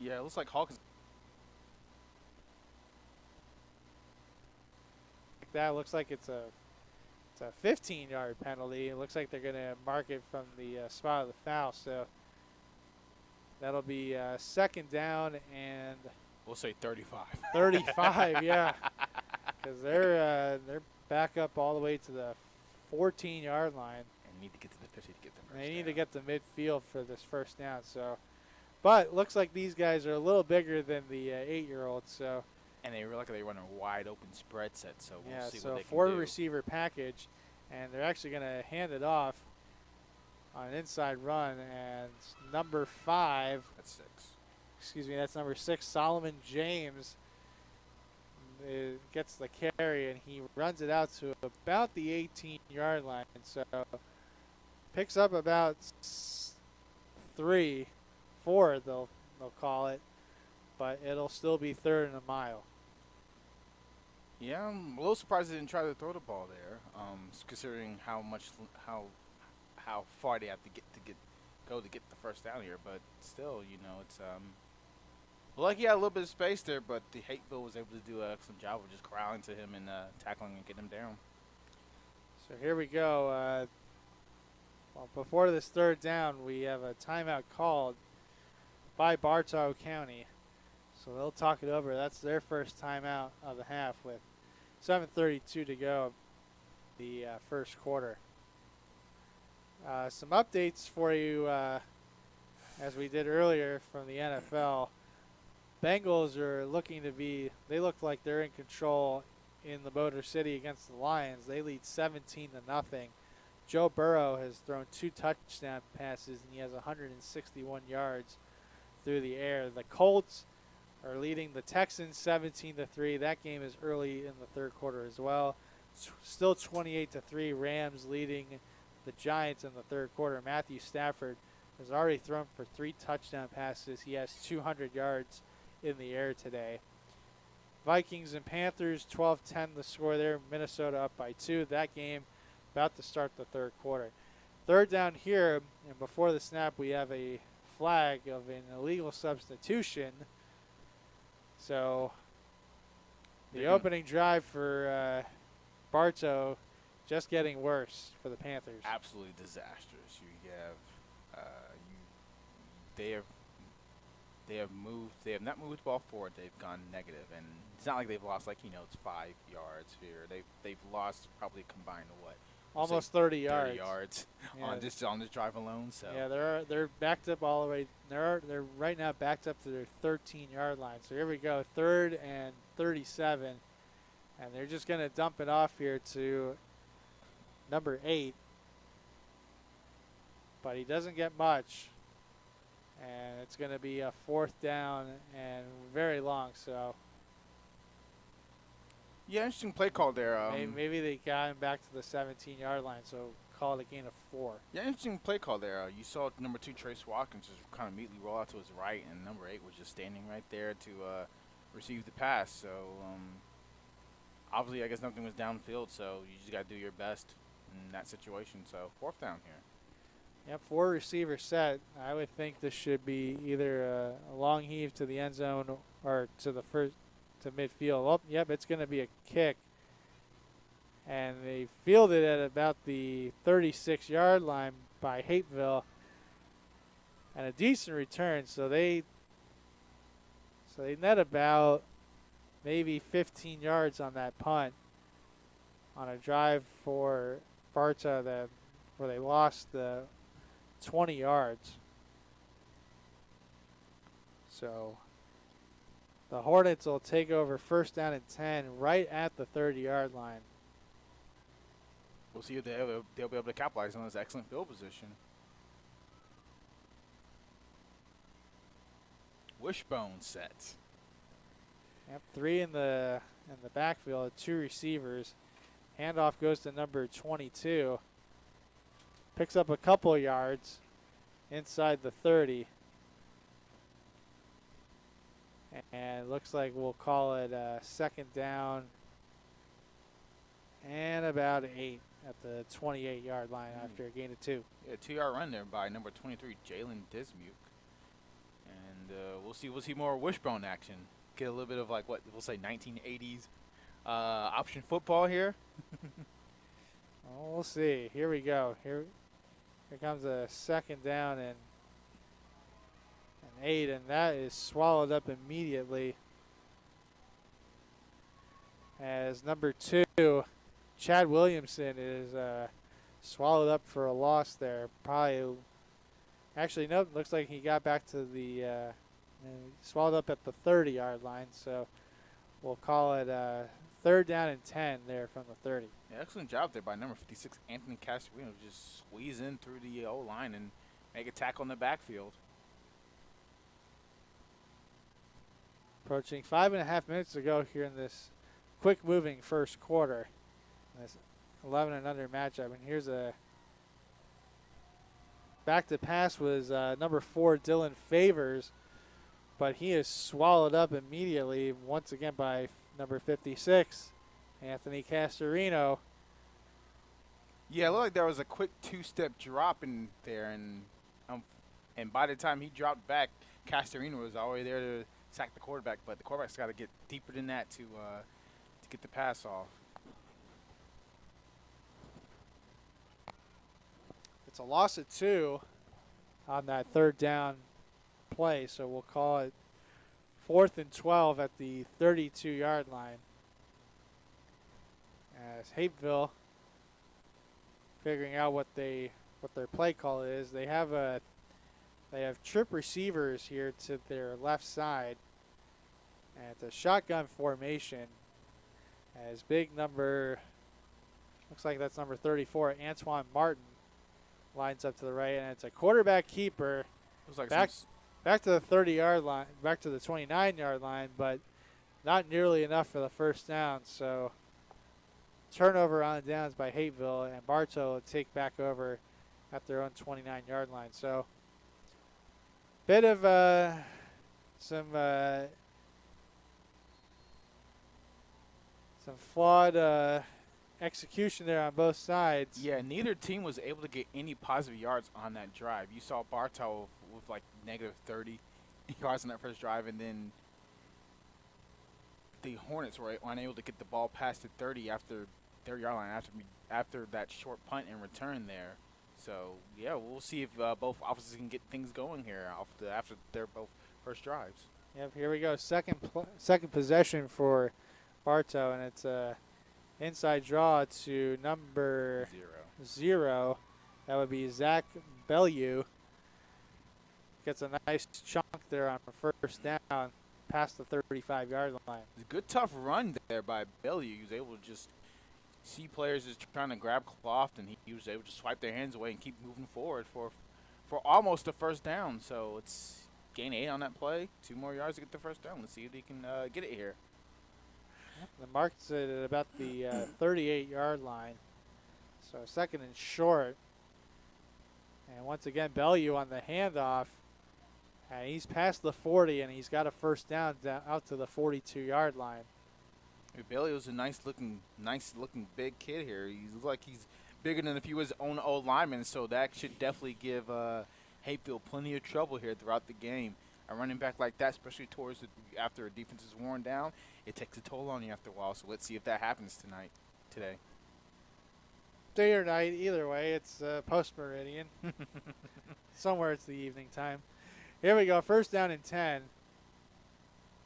Yeah, it looks like Hawkins. That looks like it's a 15-yard penalty. It looks like they're going to mark it from the spot of the foul. So that'll be second down and We'll say 35. 35. Yeah, because they're back up all the way to the 14-yard line. And need to get to the 50 to get the first They need down. to get to midfield for this first down. So, but looks like these guys are a little bigger than the 8-year-olds. So. And they look like they run a wide open spread set, so we'll see what they can do. Four receiver package, and they're actually going to hand it off on an inside run. And number 5, That's 6. excuse me, that's number 6, Solomon James gets the carry, and he runs it out to about the 18-yard line. So picks up about 3, 4, they'll call it, but it'll still be third and a mile. Yeah, I'm a little surprised they didn't try to throw the ball there, considering how far they have to go to get the first down here. But still, it's like he had a little bit of space there, but the Hapeville was able to do an excellent job of just corralling to him and tackling and getting him down. So here we go. Well, before this third down, we have a timeout called by Bartow County. So they'll talk it over. That's their first timeout of the half with 7:32 to go, the first quarter. Some updates for you, as we did earlier from the NFL. Bengals are they look like they're in control in the Motor City against the Lions. They lead 17-0. Joe Burrow has thrown 2 touchdown passes, and he has 161 yards through the air. The Colts are leading the Texans 17-3. That game is early in the third quarter as well. Still 28-3. Rams leading the Giants in the third quarter. Matthew Stafford has already thrown for 3 touchdown passes. He has 200 yards in the air today. Vikings and Panthers 12-10 the score there. Minnesota up by 2. That game about to start the third quarter. Third down here, and before the snap we have a flag of an illegal substitution. So the opening drive for Bartow just getting worse for the Panthers. Absolutely disastrous. You have they have not moved the ball forward. They've gone negative, and it's not like they've lost it's 5 yards here. They've lost probably combined what? Almost 30 yards. 30 yards Yeah. on this drive alone. So yeah, they're backed up all the way. They're right now backed up to their 13-yard line. So here we go, 3rd and 37, and they're just going to dump it off here to number 8. But he doesn't get much, and it's going to be a 4th down and very long. So yeah, interesting play call there. maybe they got him back to the 17-yard line, so call it a gain of 4. Yeah, interesting play call there. You saw number 2, Trace Watkins, just kind of immediately roll out to his right, and number 8 was just standing right there to receive the pass. So obviously, I guess nothing was downfield, so you just got to do your best in that situation. So 4th down here. Yep, 4 receiver set. I would think this should be either a long heave to the end zone or to midfield. Well, yep, it's going to be a kick. And they fielded at about the 36-yard line by Hapeville. And a decent return, so they net about maybe 15 yards on that punt on a drive for Bartow where they lost the 20 yards. So the Hornets will take over first down and 10 right at the 30-yard line. We'll see if they'll be able to capitalize on this excellent field position. Wishbone set. Yep, 3 in the backfield, 2 receivers. Handoff goes to number 22. Picks up a couple yards inside the 30. And it looks like we'll call it a second down and about 8 at the 28-yard line after a gain of 2. Yeah, 2-yard run there by number 23, Jalen Dismuke. And we'll We'll see more wishbone action. Get a little bit of like what we'll say 1980s option football here. Well, we'll see. Here we go. Here comes a second down and an 8, and that is swallowed up immediately as number 2, Chad Williamson, is swallowed up for a loss there. Probably, actually, nope, looks like he got back to the, swallowed up at the 30-yard line, so we'll call it 3rd down and 10 there from the 30. Yeah, excellent job there by number 56, Anthony Castorino, just squeeze in through the O-line and make a tackle in the backfield. Approaching 5.5 minutes to go here in this quick-moving first quarter. This 11 and under matchup. And here's a back to pass was number 4, Dylan Favors, but he is swallowed up immediately once again by number 56, Anthony Castorino. Yeah, it looked like there was a quick 2-step drop in there, and by the time he dropped back, Castorino was already there to sack the quarterback, but the quarterback's got to get deeper than that to get the pass off. It's a loss of 2 on that 3rd down play, so we'll call it 4th and 12 at the 32-yard line. As Hapeville figuring out what their play call is, they have trip receivers here to their left side, and it's a shotgun formation. As big number, looks like that's number 34, Antoine Martin, lines up to the right, and it's a quarterback keeper. Looks like back to the 30-yard line, back to the 29-yard line, but not nearly enough for the first down. So turnover on the downs by Hapeville, and Bartow will take back over at their own 29-yard line. So bit of some flawed execution there on both sides. Yeah, neither team was able to get any positive yards on that drive. You saw Bartow with like negative 30 yards on that first drive, and then the Hornets were unable to get the ball past the 30 after their yard line after that short punt and return there. So yeah, we'll see if both offenses can get things going here after their both first drives. Yep, here we go. Second possession for Bartow, and it's a inside draw to number 0. That would be Zach Bellew. Gets a nice chunk there on the first down past the 35-yard line. It's a good tough run there by Bellew. He was able to just see players just trying to grab cloth, and he was able to swipe their hands away and keep moving forward for almost a first down. So it's gain 8 on that play. 2 more yards to get the first down. Let's see if they can get it here. The mark's at about the 38-yard line. So 2nd and short. And once again, Bellew on the handoff. And he's past the 40, and he's got a first down out to the 42-yard line. Bellew's a nice looking big kid here. He looks like he's bigger than if he was his own old lineman, so that should definitely give Hapeville plenty of trouble here throughout the game. A running back like that, especially after a defense is worn down, it takes a toll on you after a while. So let's see if that happens today. Day or night, either way, it's post-meridian. Somewhere it's the evening time. Here we go, first down and 10.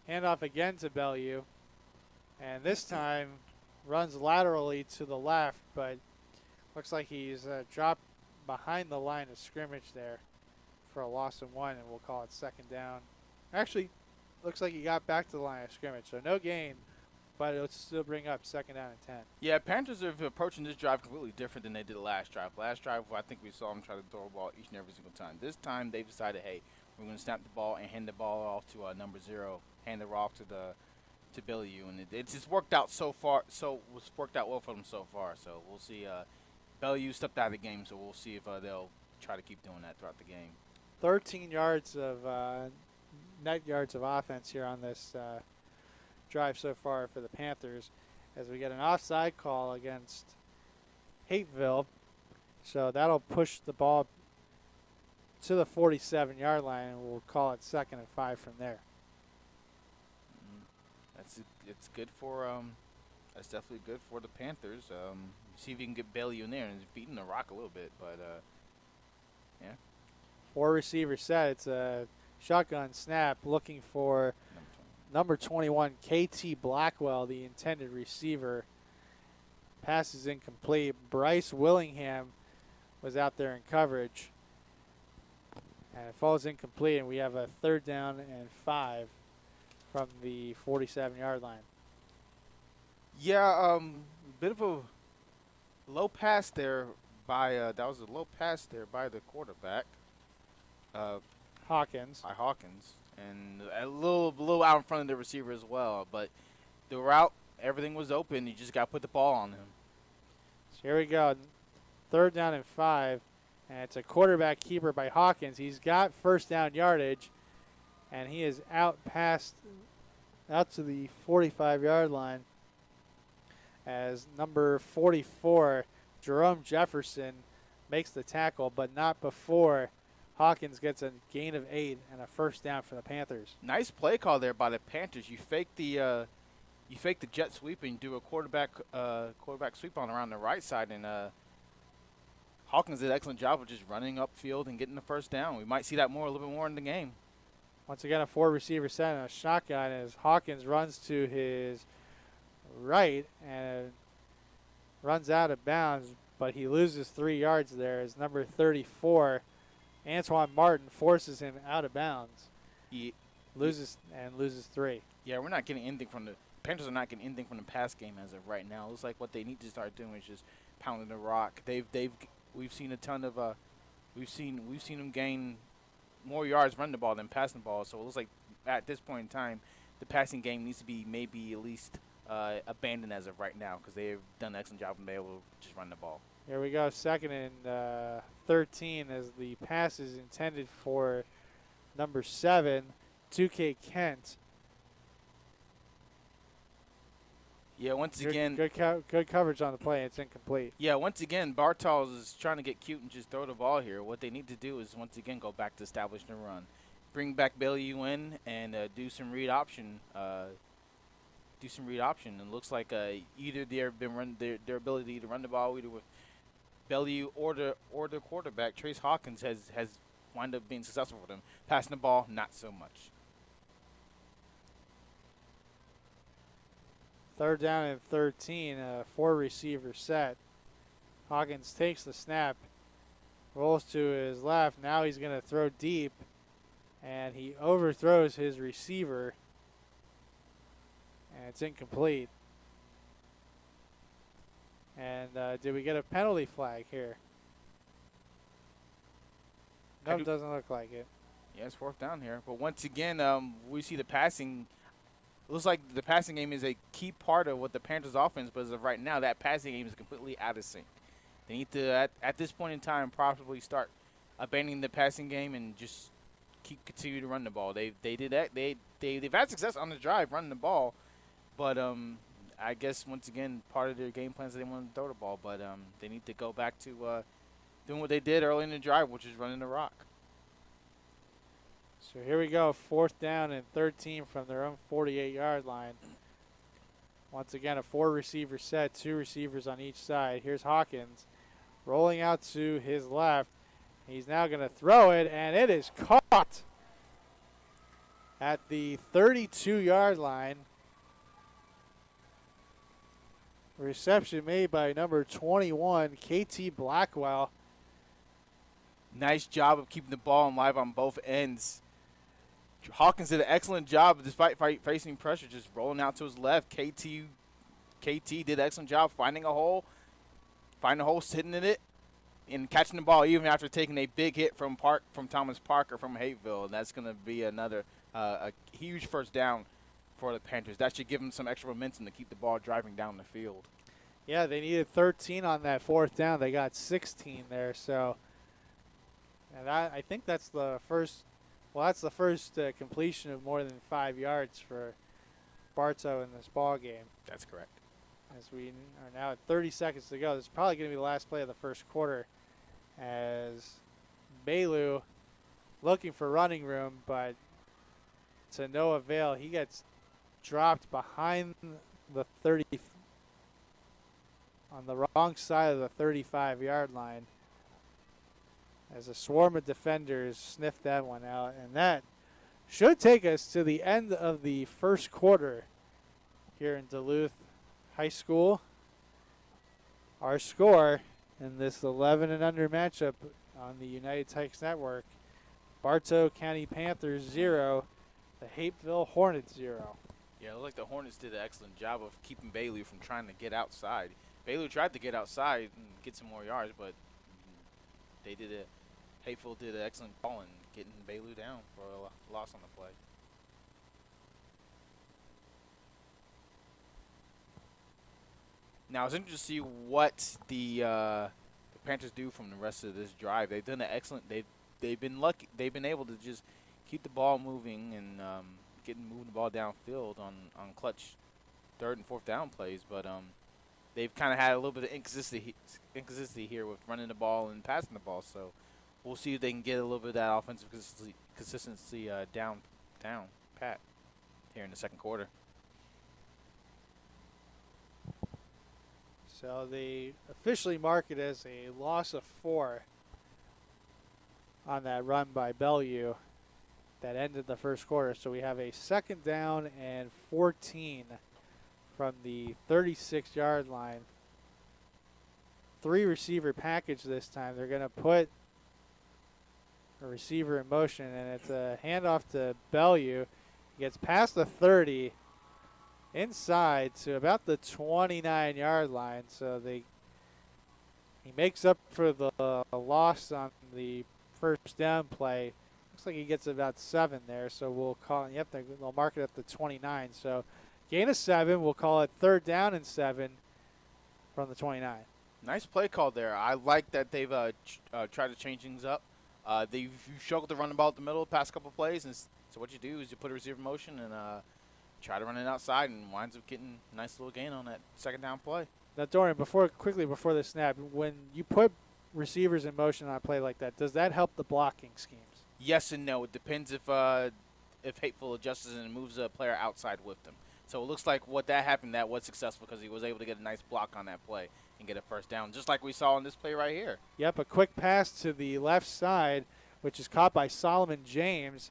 Handoff again to Bellew. And this time runs laterally to the left, but looks like he's dropped behind the line of scrimmage there for a loss of 1, and we'll call it 2nd down. Actually, looks like he got back to the line of scrimmage, so no gain, but it'll still bring up 2nd down and 10. Yeah, Panthers are approaching this drive completely different than they did the last drive. Last drive, I think we saw them try to throw the ball each and every single time. This time, they decided, hey, we're going to snap the ball and hand the ball off to number 0, hand it off to Bellew, and it's just worked out so far. So it's worked out well for them so far. So we'll see. Bellew stepped out of the game, so we'll see if they'll try to keep doing that throughout the game. 13 yards of net yards of offense here on this drive so far for the Panthers, as we get an offside call against Hapeville. So that'll push the ball to the 47-yard line, and we'll call it 2nd and 5 from there. It's good for that's definitely good for the Panthers. See if you can get Bailey in there and beating the rock a little bit, but yeah. 4 receiver set. It's a shotgun snap looking for number 21, KT Blackwell, the intended receiver. Pass is incomplete. Bryce Willingham was out there in coverage. And it falls incomplete, and we have a 3rd down and 5 from the 47-yard line. Yeah, bit of a low pass there by that was a low pass there by the quarterback. Hawkins. By Hawkins, and a little out in front of the receiver as well. But the route, everything was open. You just got to put the ball on him. So here we go. 3rd down and 5, and it's a quarterback keeper by Hawkins. He's got 1st down yardage, and he is out to the 45-yard line as number 44, Jerome Jefferson, makes the tackle, but not before Hawkins gets a gain of 8 and a 1st down for the Panthers. Nice play call there by the Panthers. You fake the jet sweep and do a quarterback sweep on around the right side, and Hawkins did an excellent job of just running upfield and getting the 1st down. We might see that a little bit more in the game. Once again, a 4 receiver set and a shotgun as Hawkins runs to his right and runs out of bounds, but he loses 3 yards there as number 34, Antoine Martin, forces him out of bounds. He loses 3. Yeah, we're not getting anything from the Panthers are not getting anything from the pass game as of right now. It looks like what they need to start doing is just pounding the rock. We've seen a ton of we've seen them gain more yards running the ball than passing the ball. So it looks like at this point in time, the passing game needs to be maybe at least abandoned as of right now because they've done an excellent job of being able to just run the ball. Here we go, 2nd and 13 as the pass is intended for number 7, 2K Kent. Yeah, once again. Good coverage on the play. It's incomplete. Yeah, once again, Bartow is trying to get cute and just throw the ball here. What they need to do is, once again, go back to establish the run. Bring back Bailey in and do some read option. It looks like either their ability to run the ball either with Bailey or the quarterback, Trace Hawkins, has wound up being successful for them. Passing the ball, not so much. 3rd down and 13, 4 receiver set. Hawkins takes the snap, rolls to his left. Now he's going to throw deep, and he overthrows his receiver, and it's incomplete. And did we get a penalty flag here? Nope, doesn't look like it. Yeah, it's 4th down here. But once again, we see the passing. It looks like the passing game is a key part of what the Panthers' offense, but as of right now, that passing game is completely out of sync. They need to, at this point in time, probably start abandoning the passing game and just continue to run the ball. They did that. They've had success on the drive running the ball, but I guess once again part of their game plans they want to throw the ball, but they need to go back to doing what they did early in the drive, which is running the rock. So here we go, 4th down and 13 from their own 48-yard line. Once again, a 4 receiver set, 2 receivers on each side. Here's Hawkins rolling out to his left. He's now going to throw it, and it is caught at the 32-yard line. Reception made by number 21, KT Blackwell. Nice job of keeping the ball alive on both ends. Hawkins did an excellent job despite facing pressure, just rolling out to his left. KT did an excellent job finding a hole, sitting in it, and catching the ball even after taking a big hit from Thomas Parker from Hapeville. And that's going to be another a huge 1st down for the Panthers. That should give them some extra momentum to keep the ball driving down the field. Yeah, they needed 13 on that 4th down. They got 16 there. So, and I think that's the first. Well, that's the first completion of more than 5 yards for Bartow in this ball game. That's correct. As we are now at 30 seconds to go, this is probably going to be the last play of the 1st quarter as Bailu looking for running room, but to no avail. He gets dropped behind the 30, on the wrong side of the 35-yard line, as a swarm of defenders sniffed that one out. And that should take us to the end of the first quarter here in Duluth High School. Our score in this 11 and under matchup on the United Tykes Network: Bartow County Panthers 0, the Hapeville Hornets 0. Yeah, it looked like the Hornets did an excellent job of keeping Bailey from trying to get outside. Bailey tried to get outside and get some more yards, but Hapeville did an excellent ball in getting Bailey down for a loss on the play. Now it's interesting to see what the Panthers do from the rest of this drive. They've done an excellent. They've been lucky. They've been able to just keep the ball moving and moving the ball downfield on clutch third and fourth down plays. But they've kind of had a little bit of inconsistency here with running the ball and passing the ball. So we'll see if they can get a little bit of that offensive consistency down pat here in the second quarter. So they officially mark it as a loss of 4 on that run by Bellew that ended the first quarter. So we have a second down and 14 from the 36-yard line. 3-receiver package this time. They're going to put a receiver in motion, and it's a handoff to Bellew. He gets past the 30. Inside to about the 29-yard line, so he makes up for the loss on the first down play. Looks like he gets about 7 there, so we'll call it. Yep, they'll mark it at the 29. So gain of 7. We'll call it third down and 7 from the 29. Nice play call there. I like that they've tried to change things up. They've struggled to run the ball at the middle the past couple plays, and so what you do is you put a receiver in motion and try to run it outside, and winds up getting a nice little gain on that second down play. Now, Dorian, before the snap, when you put receivers in motion on a play like that, does that help the blocking schemes? Yes and no. It depends if Hapeville adjusts and moves a player outside with them. So it looks like what that happened, that was successful because he was able to get a nice block on that play and get a first down, just like we saw on this play right here. Yep, a quick pass to the left side, which is caught by Solomon James.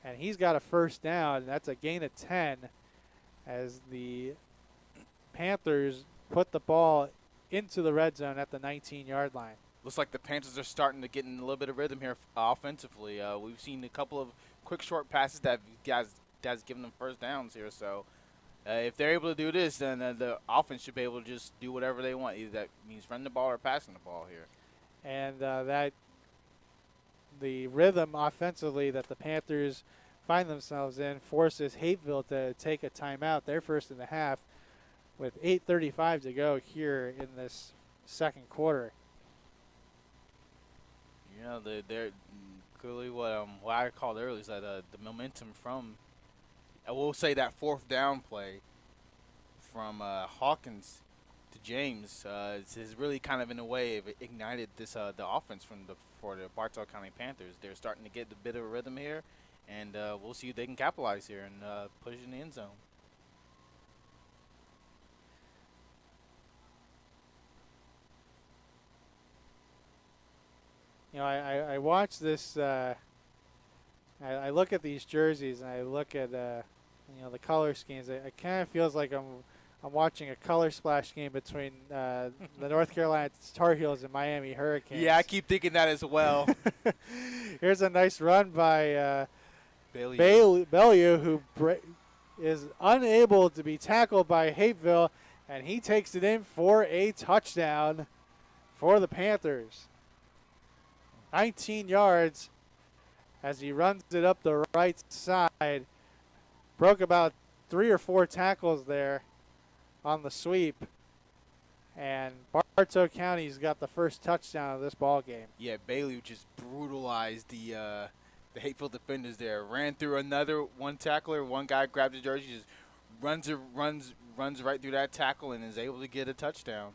And he's got a first down, and that's a gain of 10 as the Panthers put the ball into the red zone at the 19-yard line. Looks like the Panthers are starting to get in a little bit of rhythm here offensively. We've seen a couple of quick, short passes that guys given them first downs here. So if they're able to do this, then the offense should be able to just do whatever they want. Either that means running the ball or passing the ball here. And the rhythm offensively that the Panthers find themselves in forces Hapeville to take a timeout. They're first in the half with 8:35 to go here in this second quarter. You know, they're clearly what I called earlier is that the momentum from, I will say, that fourth down play from Hawkins to James has really kind of in a way ignited this the offense for the Bartow County Panthers. They're starting to get a bit of a rhythm here, and we'll see if they can capitalize here and push it in the end zone. You know, I watch this. I look at these jerseys and I look at the color schemes. It kind of feels like I'm watching a color splash game between the North Carolina Tar Heels and Miami Hurricanes. Yeah, I keep thinking that as well. Here's a nice run by Bellew, who is unable to be tackled by Hapeville, and he takes it in for a touchdown for the Panthers. 19 yards as he runs it up the right side. Broke about 3 or 4 tackles there on the sweep, and Bartow County's got the first touchdown of this ball game. Yeah, Bailey just brutalized the Hapeville defenders there. Ran through one tackler, one guy grabbed his jersey, just runs right through that tackle and is able to get a touchdown.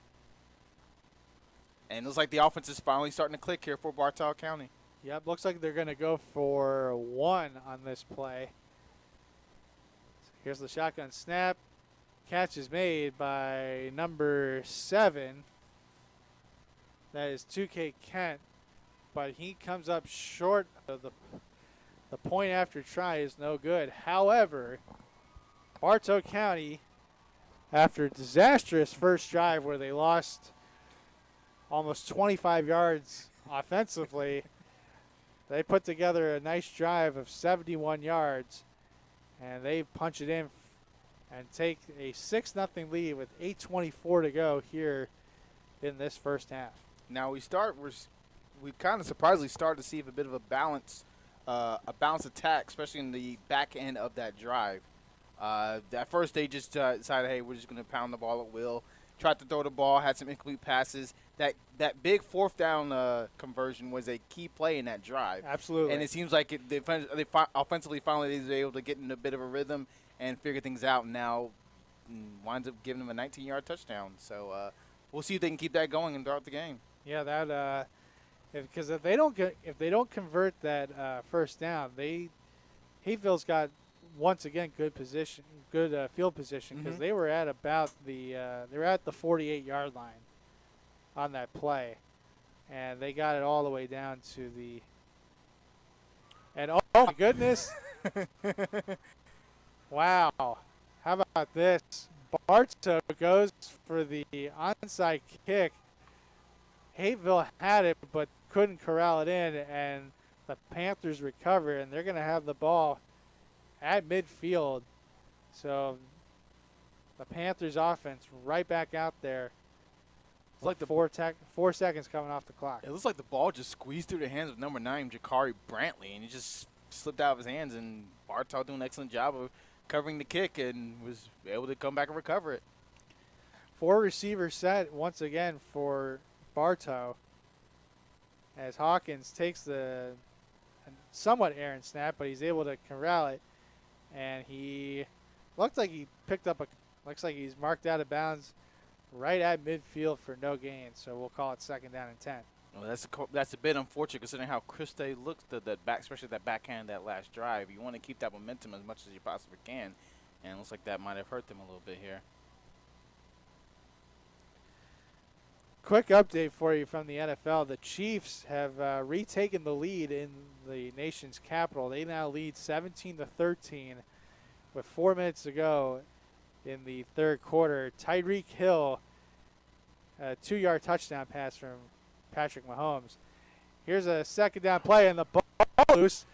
And it looks like the offense is finally starting to click here for Bartow County. Yep, looks like they're going to go for 1 on this play. Here's the shotgun snap. Catch is made by number 7. That is 2K Kent. But he comes up short of the point after try is no good. However, Bartow County, after a disastrous first drive where they lost almost 25 yards offensively, they put together a nice drive of 71 yards, and they punch it in and take a 6-0 lead with 8:24 to go here in this first half. Now we kind of surprisingly started to see a bit of a balanced attack, especially in the back end of that drive. At first they just decided, hey, we're just going to pound the ball at will. Tried to throw the ball, had some incomplete passes. That big 4th down conversion was a key play in that drive. Absolutely. And it seems like they offensively finally they were able to get in a bit of a rhythm and figure things out. And now winds up giving them a 19-yard touchdown. So we'll see if they can keep that going throughout the game. Yeah, that because if they don't convert that first down, Hapeville's got once again good field position because they were at about the 48-yard line on that play, and they got it all the way down to the. And oh my goodness! Wow, how about this? Bartow goes for the onside kick. Hapeville had it but couldn't corral it in, and the Panthers recover, and they're going to have the ball at midfield. So the Panthers offense right back out there. It's like the 4 seconds coming off the clock. It looks like the ball just squeezed through the hands of number 9, Jakari Brantley, and it just slipped out of his hands, and Bartow doing an excellent job of covering the kick and was able to come back and recover it. 4 receiver set once again for Bartow as Hawkins takes the somewhat errant snap, but he's able to corral it, and he looks like he's marked out of bounds right at midfield for no gain, so we'll call it 2nd down and 10. Well, that's a bit unfortunate considering how crisp they looked especially that backhand that last drive. You want to keep that momentum as much as you possibly can, and it looks like that might have hurt them a little bit here. Quick update for you from the NFL. The Chiefs have retaken the lead in the nation's capital. They now lead 17-13 with 4 minutes to go in the third quarter. Tyreek Hill, a 2-yard touchdown pass from Patrick Mahomes. Here's a 2nd down play, and the ball loose,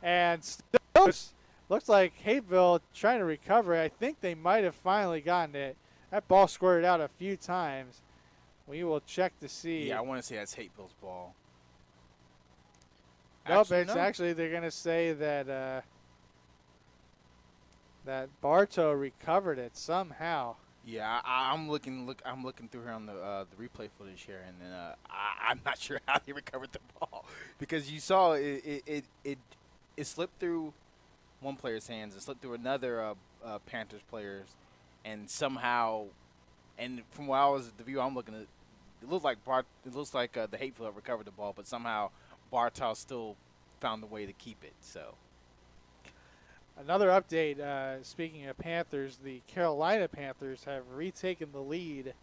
and still loose. Looks like Hapeville trying to recover. I think they might have finally gotten it. That ball squirted out a few times. We will check to see. Yeah, I want to say that's Hapeville's ball. Nope, actually they're going to say that that Bartow recovered it somehow. Yeah, I'm looking through here on the replay footage here, and then I'm not sure how they recovered the ball because you saw it slipped through one player's hands, it slipped through another Panthers players, and somehow, and from where I was the view I'm looking at, it looks like the Hapeville recovered the ball, but somehow Bartow still found a way to keep it. So. Another update, speaking of Panthers, the Carolina Panthers have retaken the lead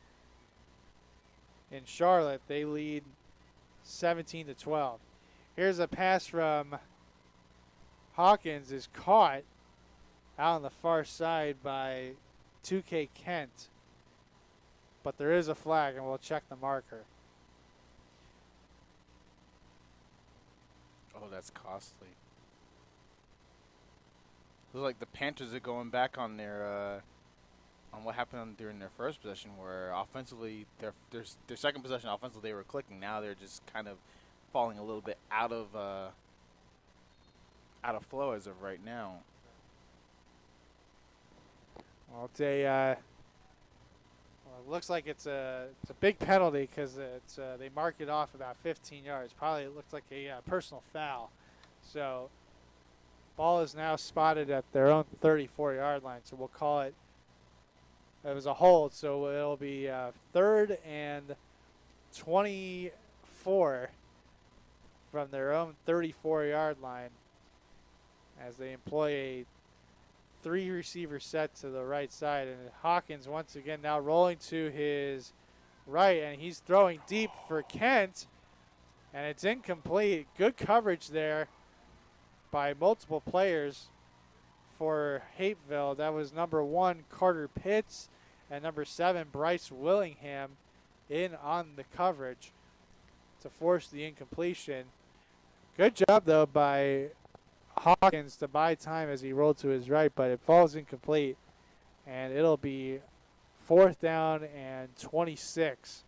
in Charlotte. They lead 17-12. Here's a pass from Hawkins, is caught out on the far side by 2K Kent. But there is a flag, and we'll check the marker. Oh, that's costly. Looks like the Panthers are going back on their on what happened during their first possession, where offensively their second possession offensively they were clicking. Now they're just kind of falling a little bit out of flow as of right now. Well, it looks like it's a big penalty because they mark it off about 15 yards. Probably it looks like a personal foul. So. Ball is now spotted at their own 34-yard line, so we'll call it. It was a hold, so it'll be 3rd and 24 for from their own 34-yard line as they employ a 3-receiver set to the right side. And Hawkins once again now rolling to his right, and he's throwing deep for Kent, and it's incomplete. Good coverage there by multiple players for Hapeville. That was number 1, Carter Pitts, and number 7, Bryce Willingham, in on the coverage to force the incompletion. Good job, though, by Hawkins to buy time as he rolled to his right, but it falls incomplete, and it'll be 4th down and 26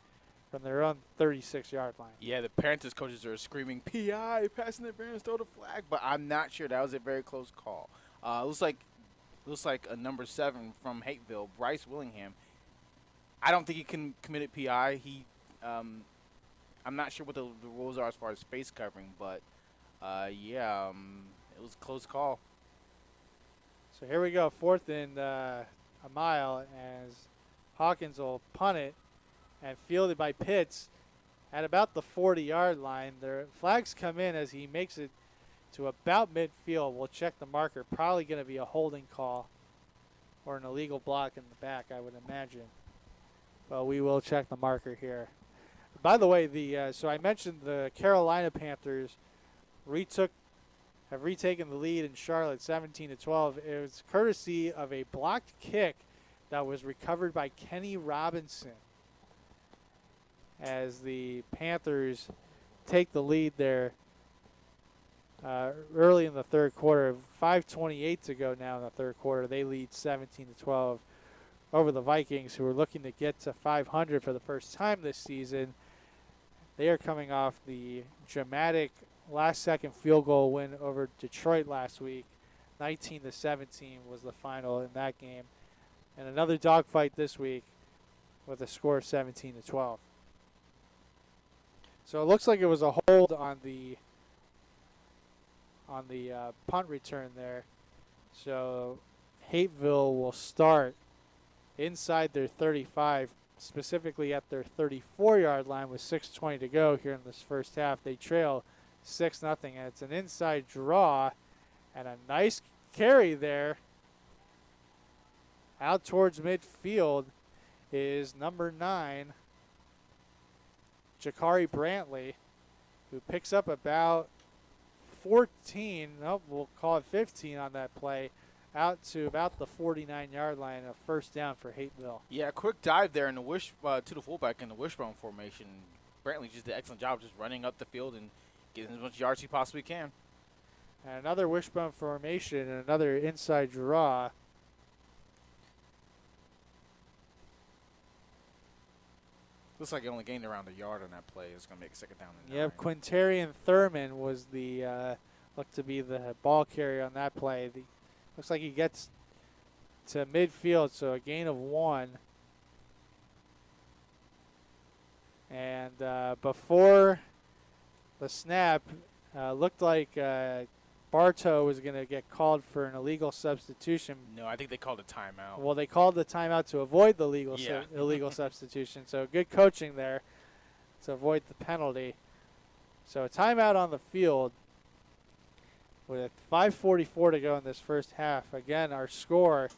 from their own 36-yard line. Yeah, the Panthers coaches are screaming, PI, passing interference, throw the flag, but I'm not sure. That was a very close call. Looks like a number 7 from Hapeville, Bryce Willingham. I don't think he committed PI. I'm not sure what the rules are as far as face covering, but it was a close call. So here we go, 4th and a mile as Hawkins will punt it and fielded by Pitts at about the 40-yard line. The flags come in as he makes it to about midfield. We'll check the marker. Probably going to be a holding call or an illegal block in the back, I would imagine. But we will check the marker here. By the way, so I mentioned the Carolina Panthers have retaken the lead in Charlotte 17-12. It was courtesy of a blocked kick that was recovered by Kenny Robinson as the Panthers take the lead there early in the third quarter. 5:28 to go now in the third quarter. They lead 17-12 over the Vikings, who are looking to get to 500 for the first time this season. They are coming off the dramatic last-second field goal win over Detroit last week. 19-17 was the final in that game. And another dogfight this week with a score of 17-12. So it looks like it was a hold on the punt return there. So Hapeville will start inside their 35, specifically at their 34-yard line with 6:20 to go here in this first half. They trail 6-0, and it's an inside draw and a nice carry there. Out towards midfield is number 9, Jakari Brantley, who picks up about 14, we'll call it 15 on that play, out to about the 49-yard line, a first down for Hapeville. Yeah, a quick dive there in the to the fullback in the wishbone formation. Brantley just did an excellent job just running up the field and getting as much yards as he possibly can. And another wishbone formation and another inside draw. Looks like he only gained around a yard on that play. It's going to make second down and 9. Yep, Quintarian Thurman was looked to be the ball carrier on that play. Looks like he gets to midfield, so a gain of 1. And before the snap, looked like Bartow was going to get called for an illegal substitution. No, I think they called a timeout. Well, they called the timeout to avoid the illegal substitution. So good coaching there to avoid the penalty. So a timeout on the field with 5:44 to go in this first half. Again, our score,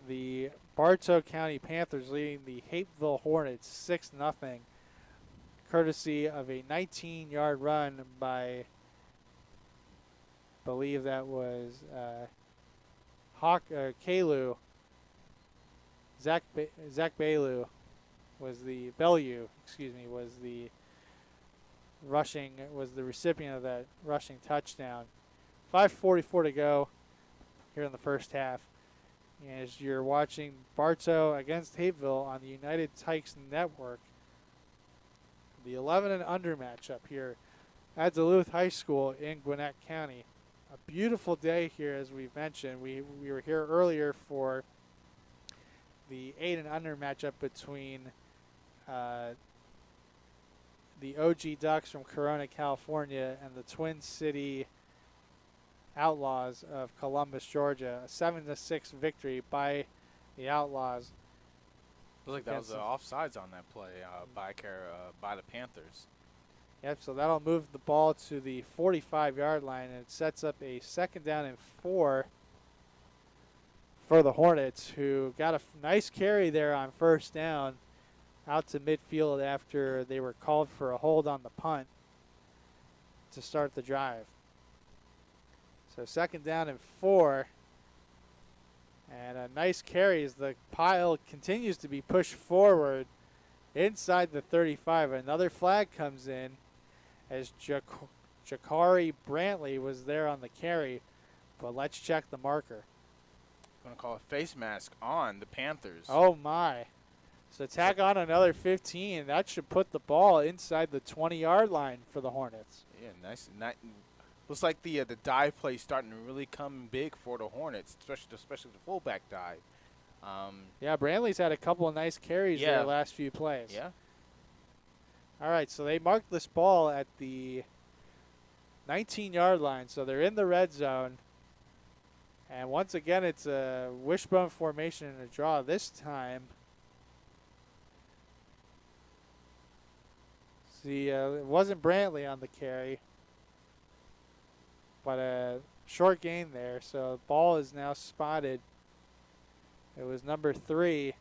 the Bartow County Panthers leading the Hapeville Hornets 6-0, courtesy of a 19-yard run by, I believe that was Kalu. Zach Bellew was the recipient of that rushing touchdown. 5:44 to go here in the first half. As you're watching Bartow against Hapeville on the United Tykes Network, the 11 and under matchup here at Duluth High School in Gwinnett County. A beautiful day here, as we've mentioned. We were here earlier for the 8 and under matchup between the OG Ducks from Corona, California, and the Twin City Outlaws of Columbus, Georgia. A 7-6 victory by the Outlaws. Looks like that was offsides on that play by the Panthers. Yep, so that'll move the ball to the 45-yard line, and it sets up a 2nd down and 4 for the Hornets, who got a nice carry there on 1st down out to midfield after they were called for a hold on the punt to start the drive. So 2nd down and 4, and a nice carry as the pile continues to be pushed forward inside the 35. Another flag comes in as Jakari Brantley was there on the carry, but let's check the marker. Going to call a face mask on the Panthers. Oh, my. So tag on another 15. That should put the ball inside the 20-yard line for the Hornets. Yeah, nice. Looks like the dive play starting to really come big for the Hornets, especially the fullback dive. Yeah, Brantley's had a couple of nice carries there the last few plays. Yeah. All right, so they marked this ball at the 19-yard line, so they're in the red zone. And once again, it's a wishbone formation and a draw. This time, see, it wasn't Brantley on the carry, but a short gain there. So the ball is now spotted. It was number 3,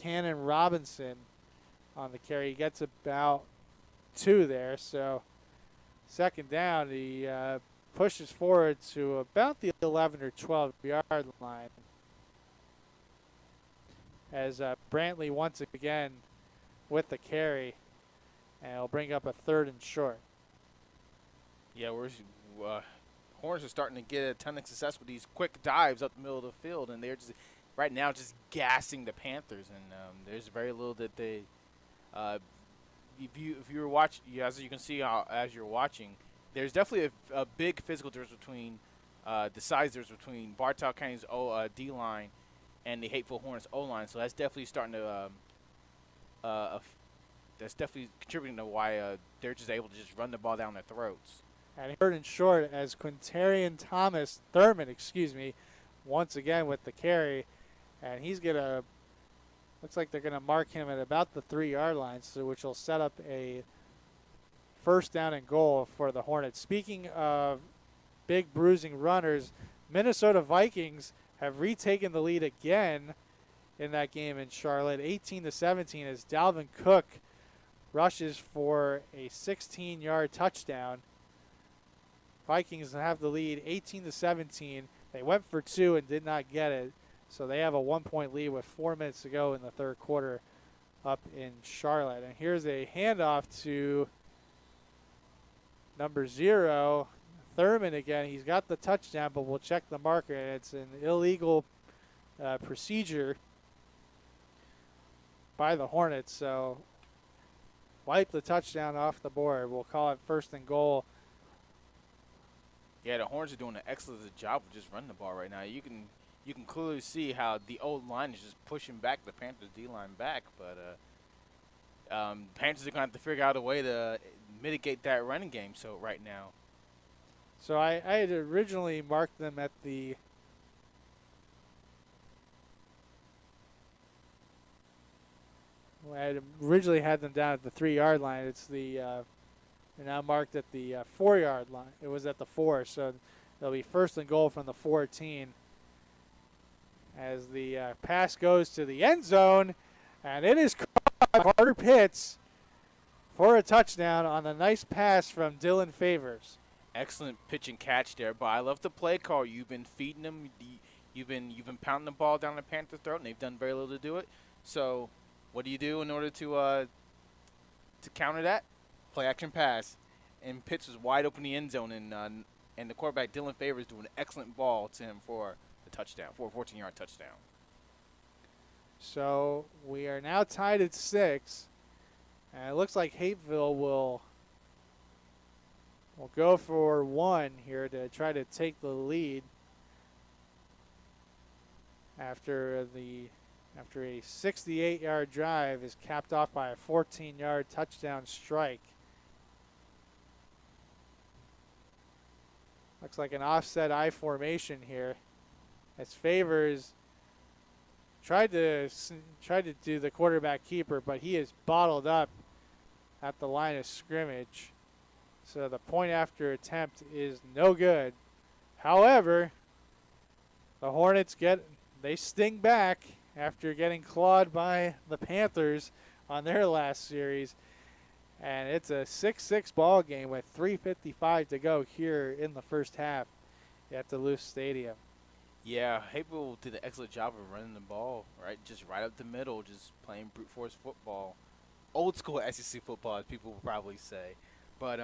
Cannon Robinson, on the carry. He gets about 2 there. So 2nd down, he pushes forward to about the 11 or 12-yard line as Brantley once again with the carry, and he'll bring up a 3rd and short. Yeah, Hornets are starting to get a ton of success with these quick dives up the middle of the field, and they're just right now just gassing the Panthers, and there's very little that they if you were watching, as you can see as you're watching, there's definitely a big physical difference between the size difference between Bartow County's D-line and the Hapeville Hornets O-line. So that's definitely starting to that's definitely contributing to why they're just able to just run the ball down their throats. And 3rd and short as Thurman, once again with the carry, and he's gonna. Looks like they're going to mark him at about the 3-yard line, so which will set up a 1st down and goal for the Hornets. Speaking of big bruising runners, Minnesota Vikings have retaken the lead again in that game in Charlotte, 18-17, as Dalvin Cook rushes for a 16-yard touchdown. Vikings have the lead 18-17. They went for 2 and did not get it. So they have a 1-point lead with 4 minutes to go in the 3rd quarter up in Charlotte. And here's a handoff to number 0, Thurman again. He's got the touchdown, but we'll check the marker. And it's an illegal procedure by the Hornets. So wipe the touchdown off the board. We'll call it 1st and goal. Yeah, the Hornets are doing an excellent job of just running the ball right now. You can clearly see how the old line is just pushing back the Panthers D-line back, but Panthers are going to have to figure out a way to mitigate that running game right now. So I had originally marked them at the I had originally had them down at the 3-yard line. It's they're now marked at the 4-yard line. It was at the 4, so it'll be 1st and goal from the 14. As the pass goes to the end zone, and it is caught by Carter Pitts for a touchdown on a nice pass from Dylan Favors. Excellent pitch and catch there, but I love the play call. You've been feeding them. You've been pounding the ball down the Panthers' throat, and they've done very little to do it. So what do you do in order to counter that? Play action pass, and Pitts was wide open in the end zone, and the quarterback Dylan Favors doing an excellent ball to him for touchdown, for a 14-yard touchdown. So we are now tied at 6, and it looks like Hapeville will go for 1 here to try to take the lead after a 68-yard drive is capped off by a 14-yard touchdown strike. Looks like an offset I formation here, as Favors tried to do the quarterback keeper, but he is bottled up at the line of scrimmage. So the point after attempt is no good. However, the Hornets they sting back after getting clawed by the Panthers on their last series. And it's a 6-6 ball game with 3:55 to go here in the first half at Duluth Stadium. Yeah, Hapeville did an excellent job of running the ball, right? Just right up the middle, just playing brute force football. Old school SEC football, as people will probably say. But,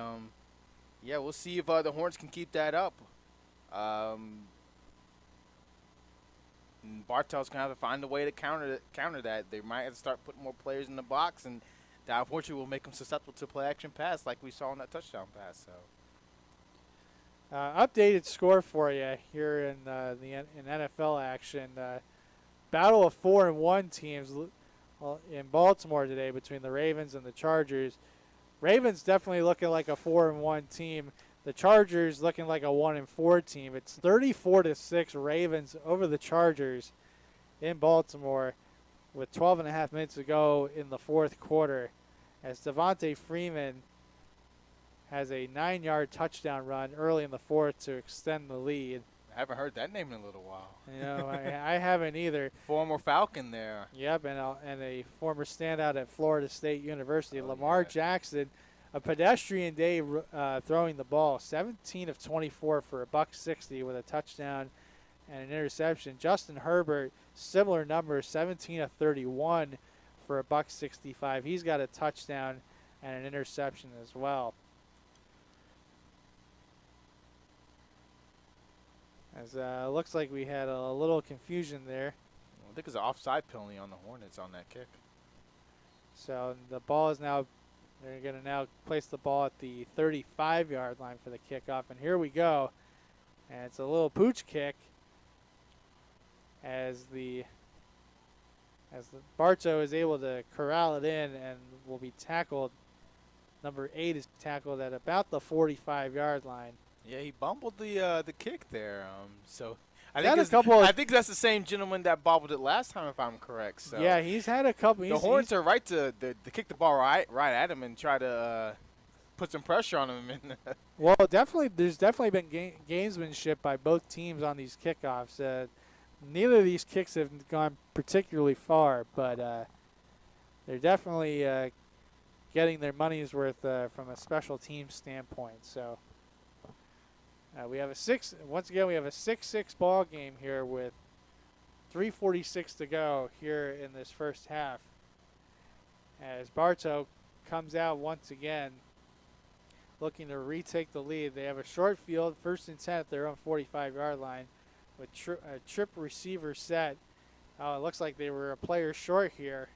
yeah, we'll see if the Hornets can keep that up. Bartow's going to have to find a way to counter that. They might have to start putting more players in the box, and that unfortunately will make them susceptible to play action pass like we saw in that touchdown pass. So, updated score for you here in NFL action. Battle of 4-1 teams in Baltimore today between the Ravens and the Chargers. Ravens definitely looking like a 4-1 team. The Chargers looking like a 1-4 team. It's 34-6 Ravens over the Chargers in Baltimore with 12.5 minutes to go in the fourth quarter, as Devontae Freeman has a 9-yard touchdown run early in the fourth to extend the lead. I haven't heard that name in a little while. You know, I haven't either. Former Falcon there. Yep, and a former standout at Florida State University. Lamar Jackson, a pedestrian day throwing the ball, 17 of 24 for $160 with a touchdown and an interception. Justin Herbert, similar numbers, 17 of 31 for $165. He's got a touchdown and an interception as well. As looks like we had a little confusion there. I think it's an offside penalty on the Hornets on that kick. So the ball is now, they're going to now place the ball at the 35-yard line for the kickoff. And here we go. And it's a little pooch kick as the Bartow is able to corral it in and will be tackled. Number 8 is tackled at about the 45-yard line. Yeah, he bumbled the kick there. So I think that's the same gentleman that bobbled it last time, if I'm correct. So yeah, he's had a couple. The Hornets are right to kick the ball right at him and try to put some pressure on him. Well, there's definitely been gamesmanship by both teams on these kickoffs. Neither of these kicks have gone particularly far, but they're definitely getting their money's worth from a special team standpoint. So. We have a 6-6 ball game here with 3:46 to go here in this first half. As Bartow comes out once again, looking to retake the lead. They have a short field, 1st and 10 at their own 45-yard line, with a trip receiver set. It looks like they were a player short here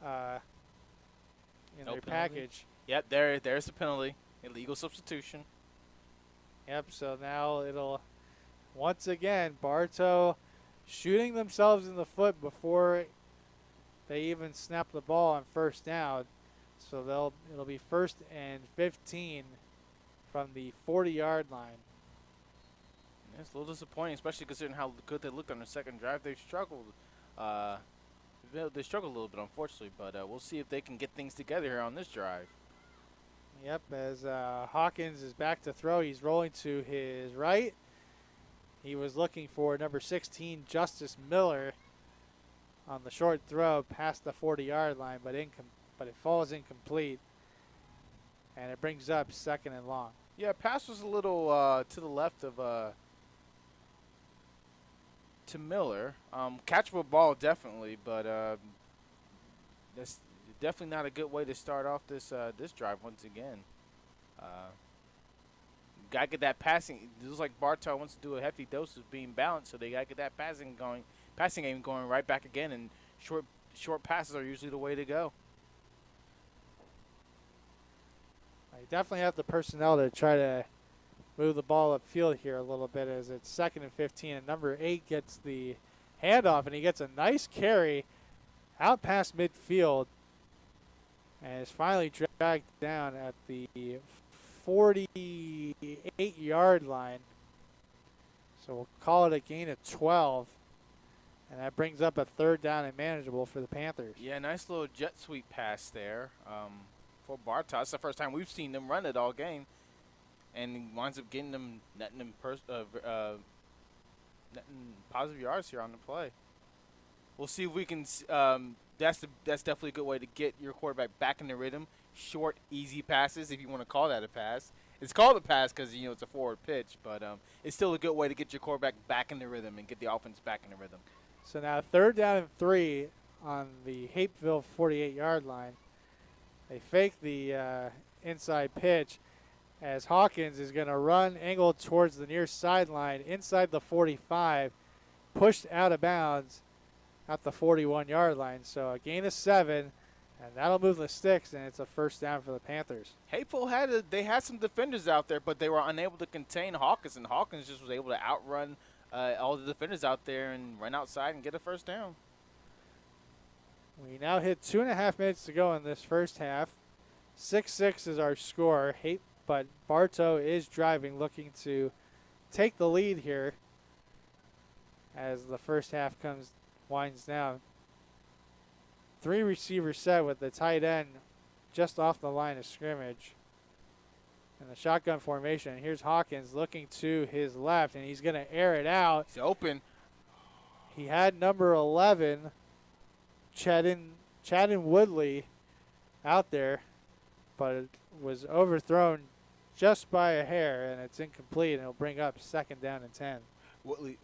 in their package. Yep, there's the penalty, illegal substitution. Yep, so now it'll, once again, Bartow shooting themselves in the foot before they even snap the ball on first down. So it'll be 1st and 15 from the 40-yard line. Yeah, it's a little disappointing, especially considering how good they looked on their second drive. They struggled. They struggled a little bit, unfortunately, but we'll see if they can get things together here on this drive. Yep, as Hawkins is back to throw, he's rolling to his right. He was looking for number 16, Justice Miller, on the short throw past the 40-yard line, but it falls incomplete, and it brings up 2nd and long. Yeah, pass was a little to the left of to Miller. Catchable ball, definitely, but that's definitely not a good way to start off this drive once again. Got to get that passing. It looks like Bartow wants to do a hefty dose of being balanced, so they got to get that passing game going right back again, and short passes are usually the way to go. I definitely have the personnel to try to move the ball upfield here a little bit, as it's 2nd and 15, and number 8 gets the handoff, and he gets a nice carry out past midfield. And is finally dragged down at the 48-yard line. So we'll call it a gain of 12. And that brings up a 3rd down and manageable for the Panthers. Yeah, nice little jet sweep pass there for Bartow. It's the first time we've seen them run it all game, and he winds up getting them netting positive yards here on the play. We'll see if we can. That's definitely a good way to get your quarterback back in the rhythm. Short, easy passes, if you want to call that a pass. It's called a pass because it's a forward pitch, but it's still a good way to get your quarterback back in the rhythm and get the offense back in the rhythm. So now 3rd down and 3 on the Hapeville 48-yard line. They fake the inside pitch as Hawkins is going to run angled towards the near sideline inside the 45, pushed out of bounds at the 41-yard line. So a gain of 7, and that'll move the sticks, and it's a first down for the Panthers. Hapeville had some defenders out there, but they were unable to contain Hawkins, and Hawkins just was able to outrun all the defenders out there and run outside and get a first down. We now hit 2.5 minutes to go in this first half. 6-6 is our score, but Bartow is driving, looking to take the lead here as the first half winds down. 3 receivers set with the tight end just off the line of scrimmage. In the shotgun formation, here's Hawkins looking to his left, and he's going to air it out. He's open. He had number 11, Chadden Woodley, out there, but it was overthrown just by a hair, and it's incomplete, and it'll bring up 2nd down and 10. Woodley's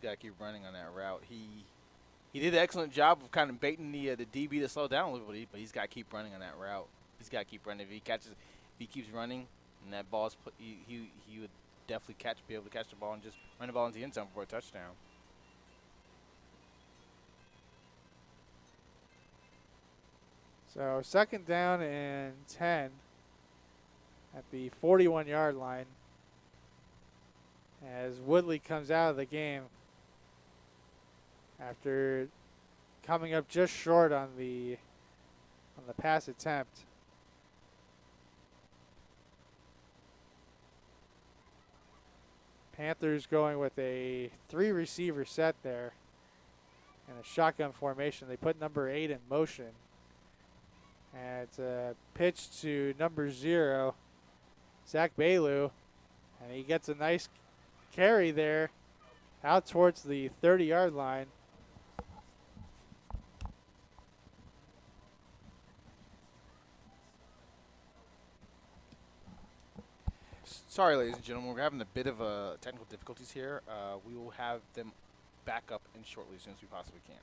got to keep running on that route. He did an excellent job of kind of baiting the DB to slow down a little bit, but he's got to keep running on that route. He's got to keep running. If he keeps running, and that ball's he would definitely be able to catch the ball and just run the ball into the end zone for a touchdown. So 2nd down and 10 at the 41-yard line as Woodley comes out of the game after coming up just short on the pass attempt. Panthers going with a 3-receiver set there and a shotgun formation. They put number 8 in motion. And it's a pitch to number 0, Zach Bailu, and he gets a nice carry there out towards the 30-yard line. Sorry, ladies and gentlemen, we're having a bit of technical difficulties here. We will have them back up in shortly as soon as we possibly can.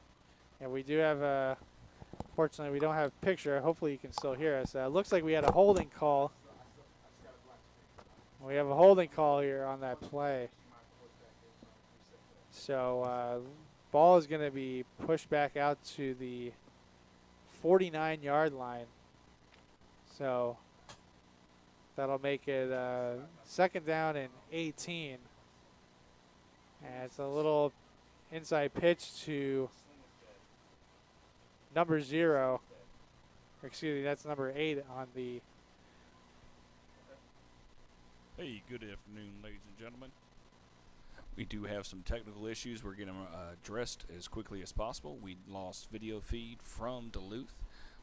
And we do have fortunately, we don't have a picture. Hopefully you can still hear us. Looks like we had a holding call. We have a holding call here on that play. So ball is going to be pushed back out to the 49-yard line. So that'll make it 2nd down and 18. And it's a little inside pitch to number 0. Excuse me, that's number 8 on the. Hey, good afternoon, ladies and gentlemen. We do have some technical issues. We're getting them addressed as quickly as possible. We lost video feed from Duluth.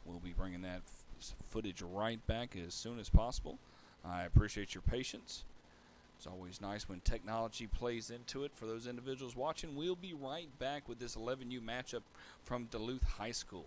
We'll be bringing that footage right back as soon as possible. I appreciate your patience. It's always nice when technology plays into it for those individuals watching. We'll be right back with this 11U matchup from Duluth High School.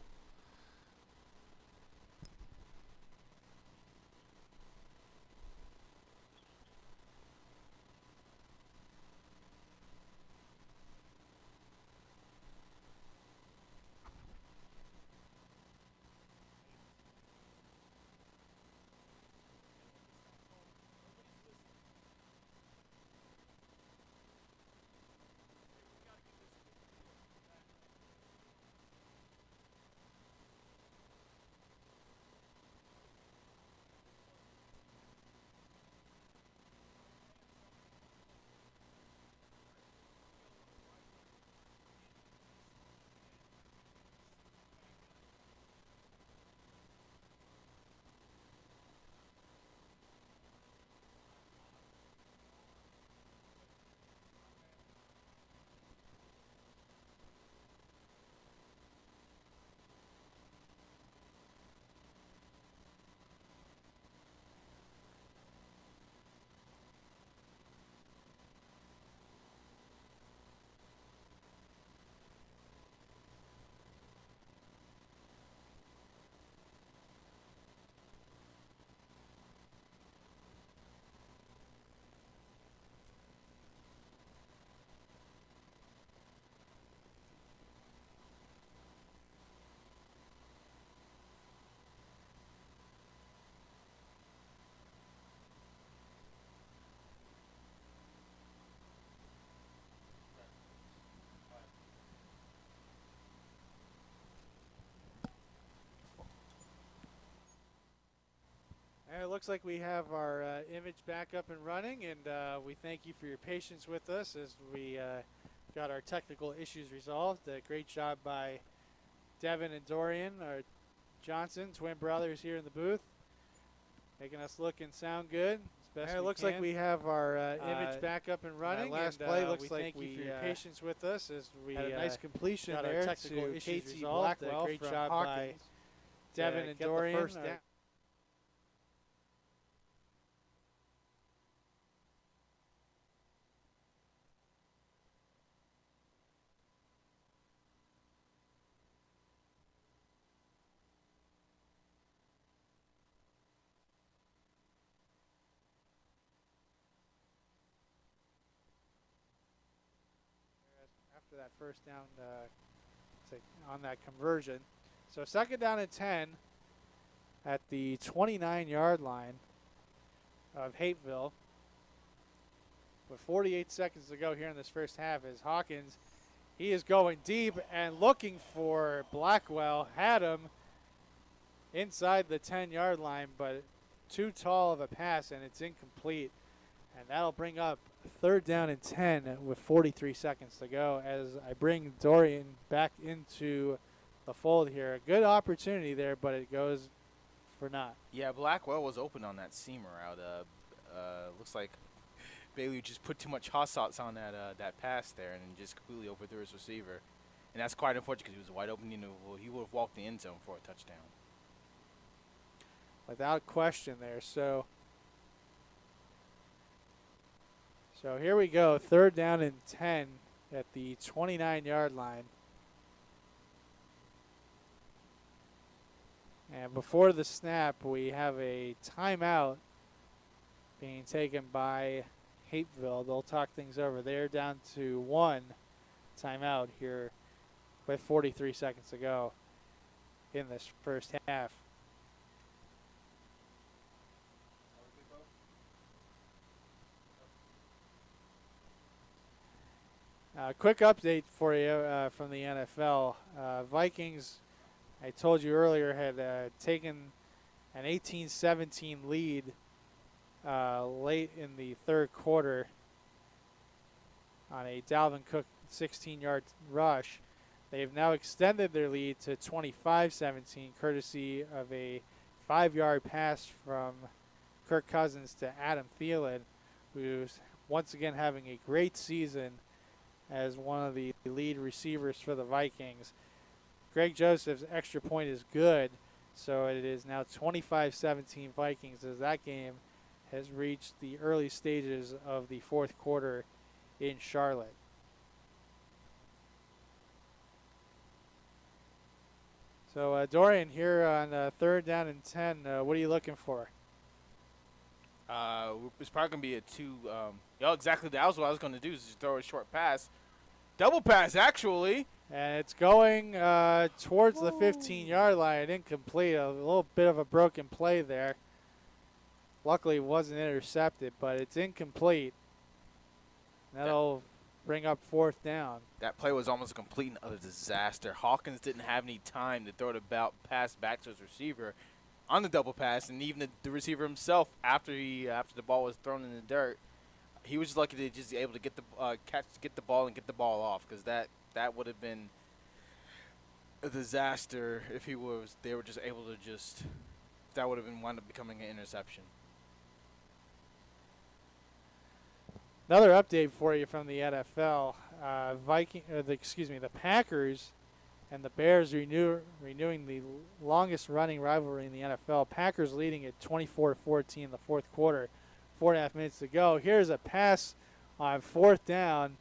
looks like we have our image back up and running, and we thank you for your patience with us as we got our technical issues resolved. Great job by Devin and Dorian, our Johnson, twin brothers here in the booth, making us look and sound good. It looks like we have our image back up and running. Last play looks like thank you for your patience with us as we had a nice completion got there our technical to issues resolved. Blackwell. Great job Hawkins. By Devin and Dorian. First down. After that first down on that conversion. So second down and 10 at the 29-yard line of Hapeville. With 48 seconds to go here in this first half as Hawkins, he is going deep and looking for Blackwell. Had him inside the 10-yard line, but too tall of a pass, and it's incomplete. And that'll bring up third down and 10 with 43 seconds to go as I bring Dorian back into the fold here. A good opportunity there, but it goes for naught. Yeah, Blackwell was open on that seamer route. Looks like Bailey just put too much hot sauce on that pass there and just completely overthrew his receiver. And that's quite unfortunate because he was wide open. You know, he would have walked the end zone for a touchdown. Without question there. So here we go, third down and 10 at the 29-yard line. And before the snap, we have a timeout being taken by Hapeville. They'll talk things over. They're down to one timeout here with 43 seconds to go in this first half. Quick update for you from the NFL. Vikings, I told you earlier, had taken an 18-17 lead late in the third quarter on a Dalvin Cook 16-yard rush. They've now extended their lead to 25-17, courtesy of a 5-yard pass from Kirk Cousins to Adam Thielen, who's once again having a great season as one of the lead receivers for the Vikings. Greg Joseph's extra point is good, so it is now 25-17 Vikings as that game has reached the early stages of the fourth quarter in Charlotte. So, Dorian, here on third down and 10, what are you looking for? It's probably going to be a two. Exactly. That was what I was going to do, is just throw a short pass. Double pass, actually. And it's going towards the 15-yard line. Incomplete. A little bit of a broken play there. Luckily, it wasn't intercepted, but it's incomplete. That'll bring up fourth down. That play was almost a complete and utter disaster. Hawkins didn't have any time to throw the pass back to his receiver on the double pass, and even the receiver himself, after the ball was thrown in the dirt, he was just lucky to just be able to get the ball and get the ball off, because that would have been a disaster if they were just able to just, that would have been wound up becoming an interception. Another update for you from the NFL. The Packers and the Bears renewing the longest running rivalry in the NFL. Packers leading at 24-14 in the fourth quarter. 4.5 minutes to go. Here's a pass on fourth down.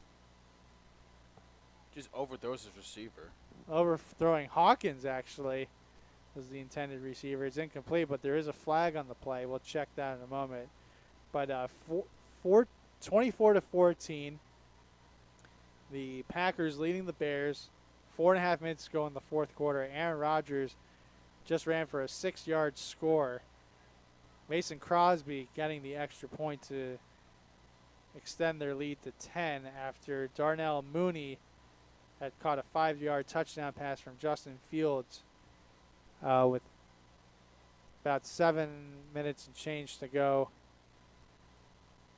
Just overthrows his receiver. Overthrowing Hawkins, actually, was the intended receiver. It's incomplete, but there is a flag on the play. We'll check that in a moment. But 24-14, the Packers leading the Bears. 4.5 minutes to go in the fourth quarter. Aaron Rodgers just ran for a 6-yard score. Mason Crosby getting the extra point to extend their lead to 10 after Darnell Mooney had caught a 5-yard touchdown pass from Justin Fields with about 7 minutes and change to go.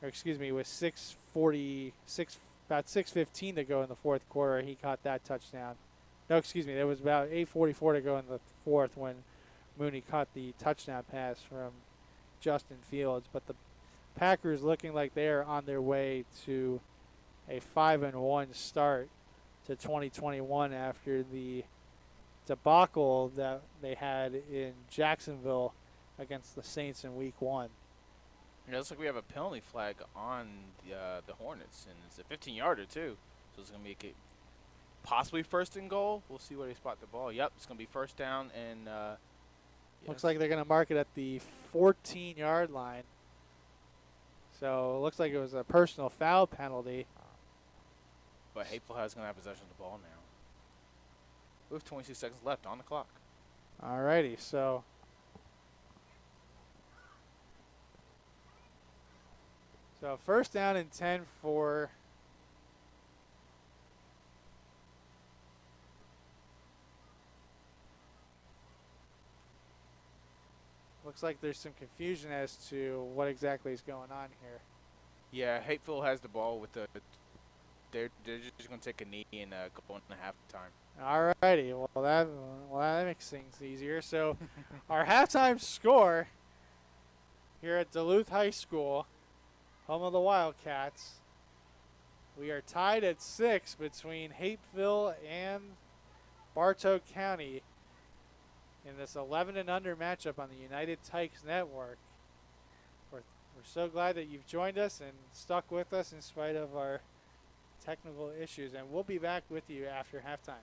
Or excuse me, with 6:15 to go in the fourth quarter, he caught that touchdown. No, excuse me, there was about 8:44 to go in the fourth when Mooney caught the touchdown pass from Justin Fields. But the Packers looking like they are on their way to a 5-1 start to 2021 after the debacle that they had in Jacksonville against the Saints in Week 1. It looks like we have a penalty flag on the Hornets, and it's a 15-yarder too. So it's going to be possibly first and goal. We'll see where they spot the ball. Yep, it's going to be first down, and yes. Looks like they're going to mark it at the 14-yard line. So it looks like it was a personal foul penalty. But Hapeville has going to have possession of the ball now. With 26 seconds left on the clock. Alrighty, so first down and 10 for looks like there's some confusion as to what exactly is going on here. Yeah, Hapeville has the ball with the. They're just going to take a knee and go into halftime. Alrighty, well that makes things easier. So our halftime score here at Duluth High School, home of the Wildcats, we are tied at 6 between Hapeville and Bartow County in this 11 and under matchup on the United Tykes Network. We're so glad that you've joined us and stuck with us in spite of our technical issues, and we'll be back with you after halftime.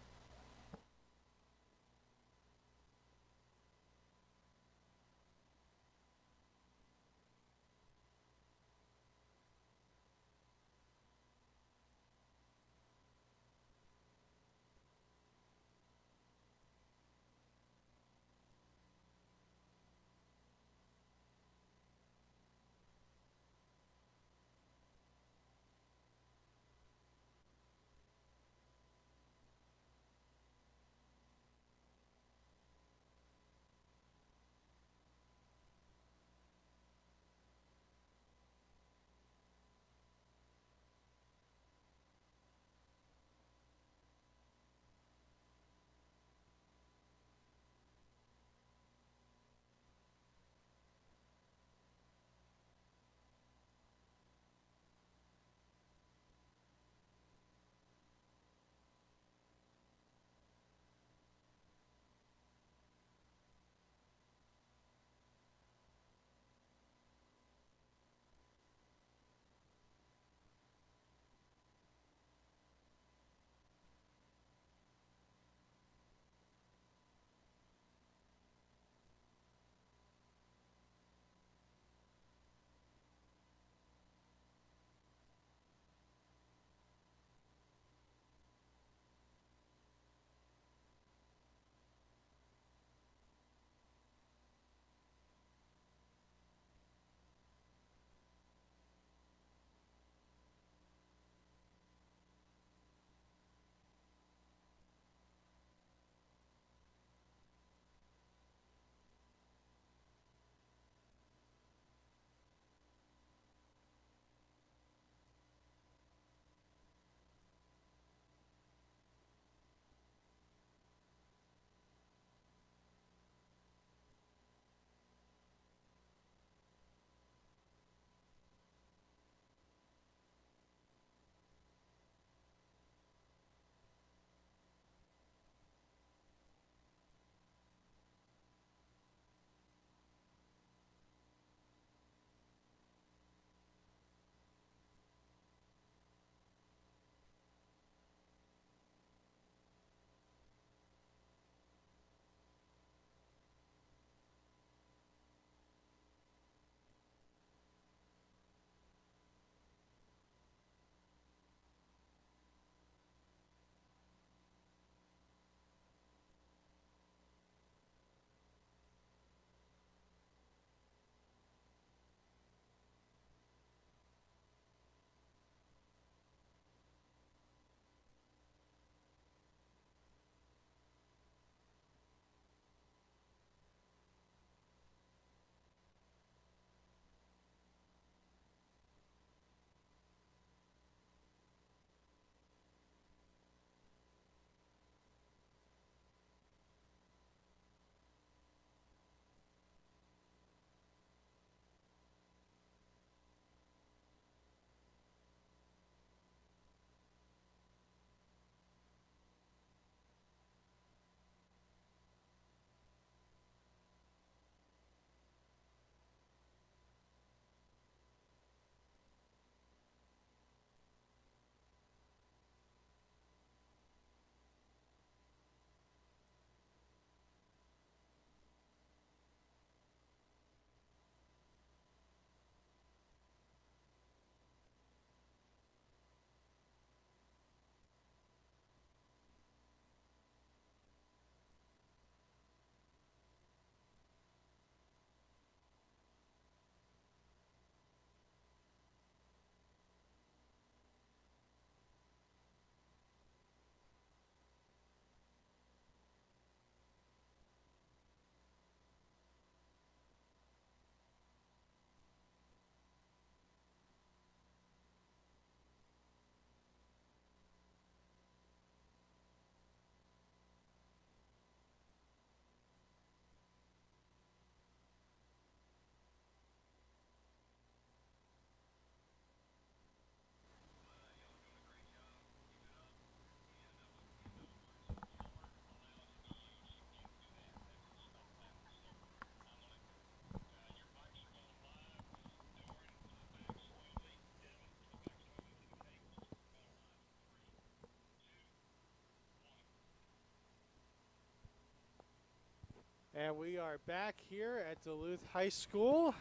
And we are back here at Duluth High School,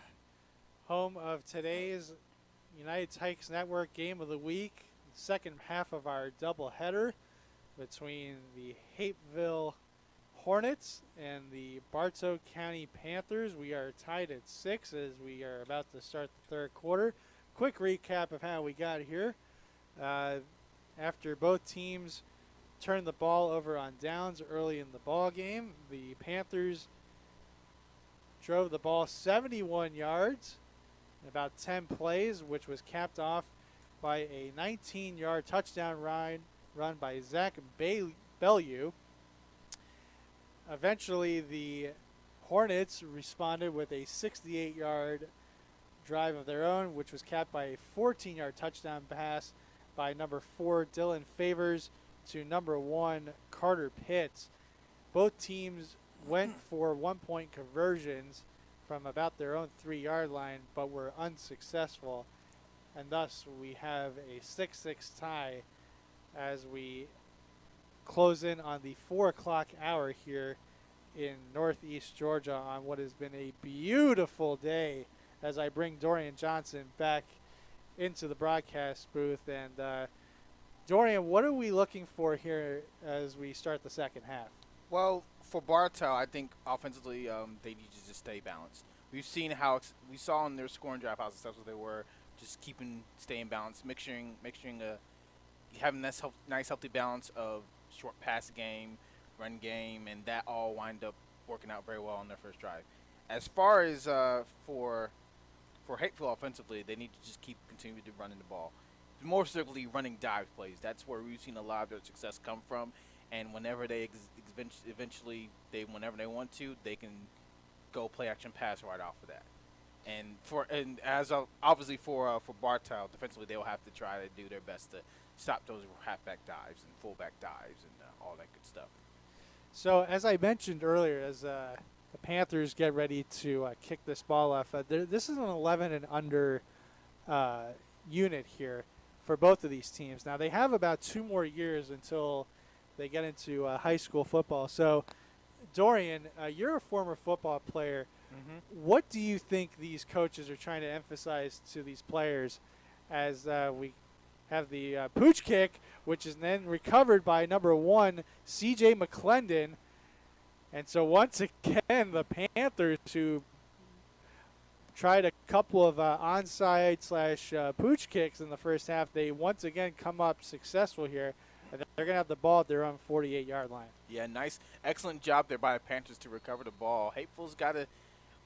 home of today's United Tykes Network Game of the Week, second half of our doubleheader between the Hapeville Hornets and the Bartow County Panthers. We are tied at 6 as we are about to start the third quarter. Quick recap of how we got here. After both teams turned the ball over on downs early in the ball game, the Panthers drove the ball 71 yards in about 10 plays, which was capped off by a 19-yard touchdown run by Zach Bellew. Eventually, the Hornets responded with a 68-yard drive of their own, which was capped by a 14-yard touchdown pass by number 4 Dylan Favors to number 1 Carter Pitts. Both teams went for one-point conversions from about their own 3-yard line, but were unsuccessful, and thus we have a 6-6 tie as we close in on the 4 o'clock hour here in Northeast Georgia on what has been a beautiful day as I bring Dorian Johnson back into the broadcast booth. And Dorian, what are we looking for here as we start the second half? Well, for Bartow, I think offensively they need to just stay balanced. We've seen how we saw in their scoring drive how successful they were, just staying balanced, mixing having this nice healthy balance of short pass game, run game, and that all wind up working out very well on their first drive. As far as for Hapeville offensively, they need to just continue to running the ball, more specifically running dive plays. That's where we've seen a lot of their success come from. And whenever they whenever they want to, they can go play action pass right off of that. Obviously for Bartow defensively, they will have to try to do their best to stop those halfback dives and fullback dives and all that good stuff. So as I mentioned earlier, as the Panthers get ready to kick this ball off, this is an 11 and under unit here for both of these teams. Now they have about 2 more years until they get into high school football. So, Dorian, you're a former football player. Mm-hmm. What do you think these coaches are trying to emphasize to these players as we have the pooch kick, which is then recovered by number 1, C.J. McClendon. And so once again, the Panthers, who tried a couple of onside / pooch kicks in the first half, they once again come up successful here. And they're going to have the ball at their own 48-yard line. Yeah, nice. Excellent job there by the Panthers to recover the ball. Hapeville's got to,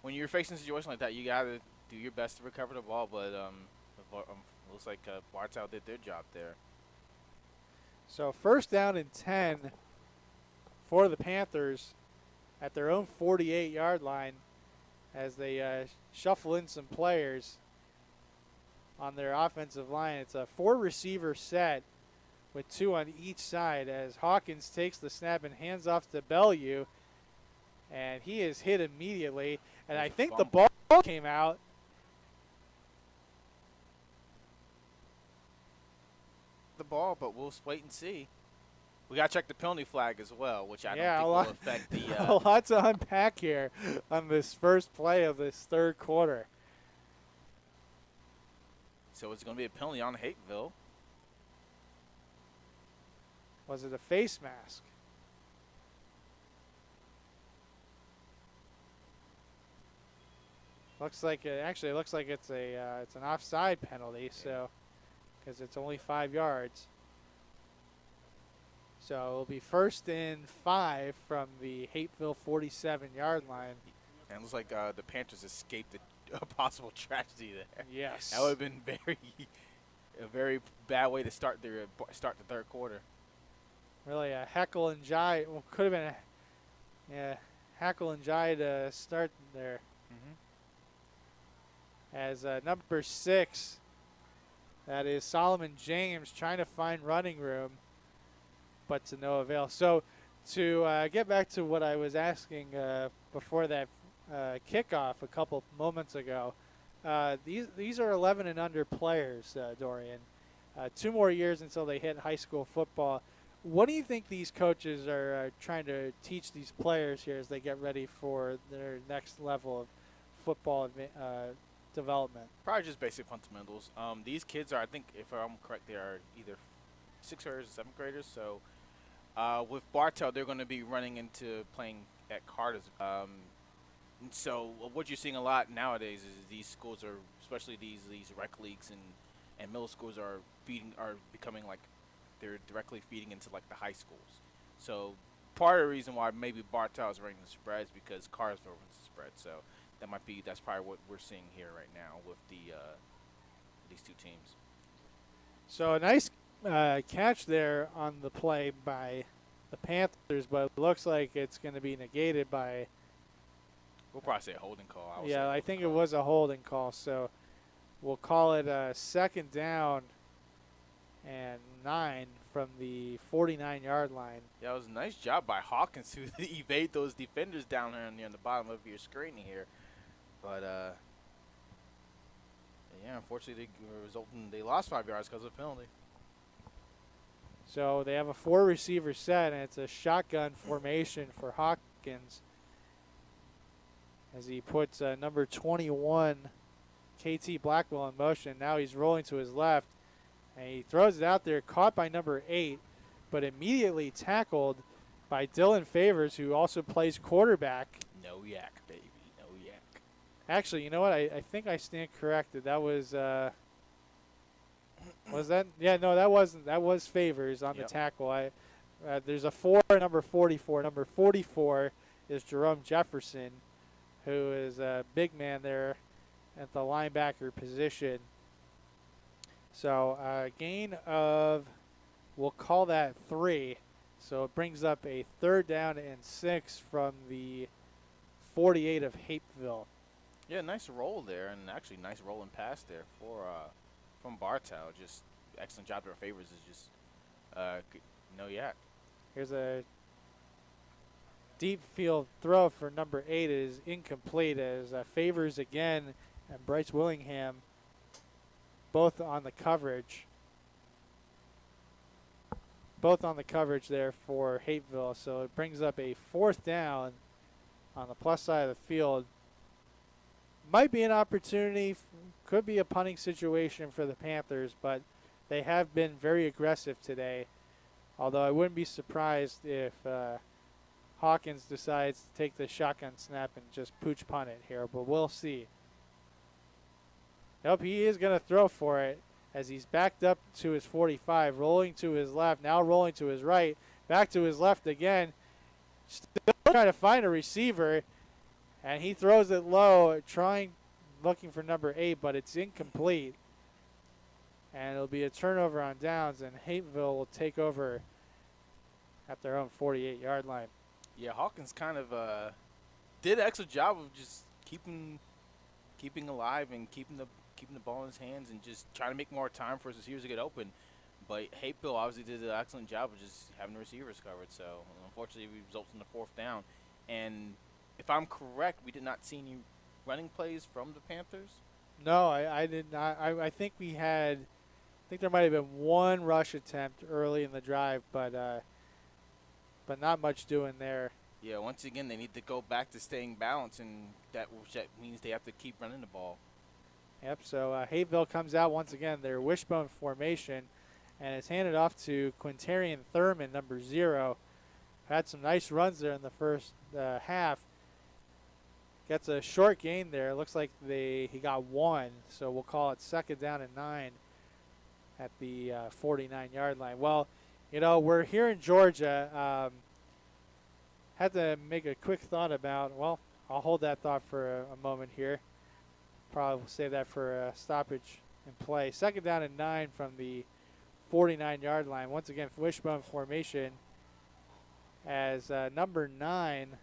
when you're facing a situation like that, you got to do your best to recover the ball. But looks like Bartow did their job there. So first down and 10 for the Panthers at their own 48-yard line as they shuffle in some players on their offensive line. It's a 4-receiver set with 2 on each side as Hawkins takes the snap and hands off to Bellew. And he is hit immediately. And I think the ball came out. The ball, but we'll wait and see. We got to check the penalty flag as well, which I don't think will affect the... a lot to unpack here on this first play of this third quarter. So it's going to be a penalty on Hapeville. Was it a face mask? Looks like it looks like it's an offside penalty. So, because it's only 5 yards. So it'll be 1st and 5 from the Hapeville 47-yard line. And it looks like the Panthers escaped a possible tragedy there. Yes, that would have been a very bad way to start the third quarter. Really a heckle and jive. Well, could have been a heckle and jive to start there. Mm-hmm. As number 6, that is Solomon James, trying to find running room, but to no avail. So to get back to what I was asking before that kickoff a couple moments ago, these are 11 and under players, Dorian. 2 more years until they hit high school football. What do you think these coaches are trying to teach these players here as they get ready for their next level of football development? Probably just basic fundamentals. These kids are, I think, if I'm correct, they are either 6th graders or 7th graders. So with Bartow, they're going to be running into playing at Carter's. And so what you're seeing a lot nowadays is these schools are, especially these rec leagues and middle schools are becoming like they're directly feeding into like the high schools. So part of the reason why maybe Bartow is running the spread is because Cartersville runs the spread. So that's probably what we're seeing here right now with these two teams. So a nice catch there on the play by the Panthers, but it looks like it's going to be negated by. We'll probably say a holding call. I think it was a holding call. So we'll call it a 2nd down and 9 from the 49-yard line. Yeah, it was a nice job by Hawkins to evade those defenders down there on the bottom of your screen here. But, yeah, unfortunately, they lost 5 yards because of a penalty. So they have a 4-receiver set, and it's a shotgun formation for Hawkins as he puts number 21, KT Blackwell, in motion. Now he's rolling to his left, and he throws it out there, caught by number 8, but immediately tackled by Dylan Favors, who also plays quarterback. No yak, baby. No yak. Actually, you know what? I think I stand corrected. That was that? Yeah, no, that wasn't. That was Favors on the tackle. There's a 4, number 44. Number 44 is Jerome Jefferson, who is a big man there at the linebacker position. So gain of, we'll call that 3. So it brings up a 3rd down and 6 from the 48 of Hapeville. Yeah, nice roll there, and actually nice roll and pass there from Bartow. Just excellent job to our Favors. Is just no yak. Here's a deep field throw for number 8 is incomplete as Favors again and Bryce Willingham both on the coverage. Both on the coverage there for Hapeville. So it brings up a 4th down on the plus side of the field. Might be an opportunity, could be a punting situation for the Panthers, but they have been very aggressive today. Although I wouldn't be surprised if Hawkins decides to take the shotgun snap and just pooch punt it here, but we'll see. Nope, he is going to throw for it as he's backed up to his 45, rolling to his left, now rolling to his right, back to his left again. Still trying to find a receiver, and he throws it low, looking for number 8, but it's incomplete. And it'll be a turnover on downs, and Hapeville will take over at their own 48-yard line. Yeah, Hawkins kind of did an excellent job of just keeping alive and keeping the ball in his hands and just trying to make more time for his receivers to get open. But Hapeville obviously did an excellent job of just having the receivers covered. So unfortunately, it results in the 4th down. And if I'm correct, we did not see any running plays from the Panthers. No, I did not. I think we had. I think there might have been one rush attempt early in the drive, but not much doing there. Yeah, once again, they need to go back to staying balanced, and that means they have to keep running the ball. Yep, so Hapeville comes out once again, their wishbone formation, and it's handed off to Quintarian Thurman, number 0. Had some nice runs there in the first half. Gets a short gain there. Looks like he got 1, so we'll call it 2nd down and 9 at the 49-yard line. Well, you know, we're here in Georgia. Had to make a quick thought about, well, I'll hold that thought for a moment here. Probably will save that for a stoppage in play. 2nd down and 9 from the 49-yard line. Once again, wishbone formation as number 9,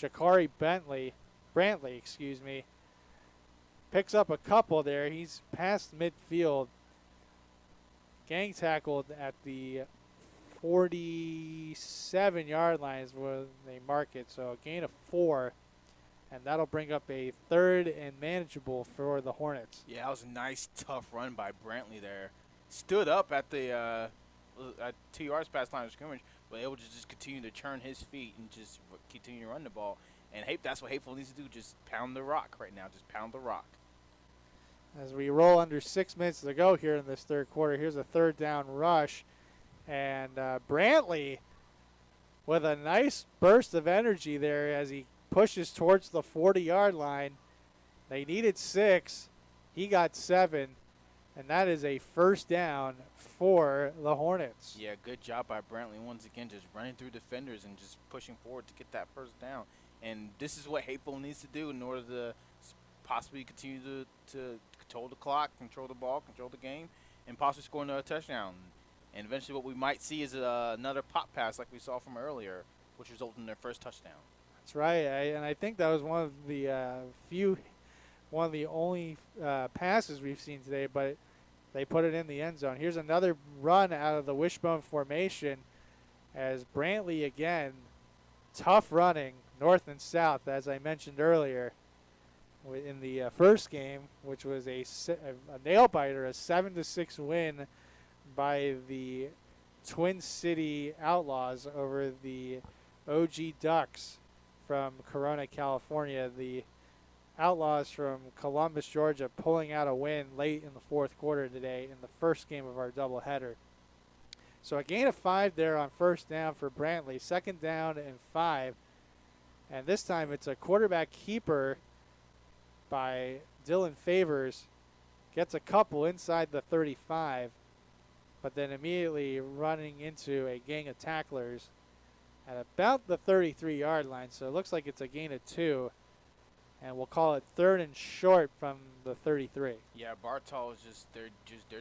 Jakari Brantley, picks up a couple there. He's past midfield. Gang tackled at the 47-yard line is where they mark it. So a gain of 4, and that'll bring up a 3rd and manageable for the Hornets. Yeah, that was a nice, tough run by Brantley there. Stood up at the 2 yards past line of scrimmage, but able to just continue to turn his feet and just continue to run the ball. And that's what Hapeville needs to do, just pound the rock right now, just pound the rock. As we roll under 6 minutes to go here in this third quarter, here's a third down rush. And Brantley with a nice burst of energy there as he pushes towards the 40-yard line. They needed 6. He got 7. And that is a first down for the Hornets. Yeah, good job by Brantley once again, just running through defenders and just pushing forward to get that first down. And this is what Hapeville needs to do in order to possibly continue to control the clock, control the ball, control the game, and possibly score another touchdown. And eventually what we might see is another pop pass like we saw from earlier, which resulted in their first touchdown. That's right. And I think that was one of the only passes we've seen today, but they put it in the end zone. Here's another run out of the wishbone formation as Brantley again, tough running, north and south, as I mentioned earlier in the first game, which was a nail-biter, a 7-6 win by the Twin City Outlaws over the OG Ducks from Corona, California. The Outlaws from Columbus, Georgia, pulling out a win late in the fourth quarter today in the first game of our doubleheader. So a gain of 5 there on first down for Brantley. Second down and 5. And this time it's a quarterback keeper by Dylan Favors. Gets a couple inside the 35, but then immediately running into a gang of tacklers at about the 33-yard line. So it looks like it's a gain of 2. And we'll call it third and short from the 33. Yeah, Bartow is they're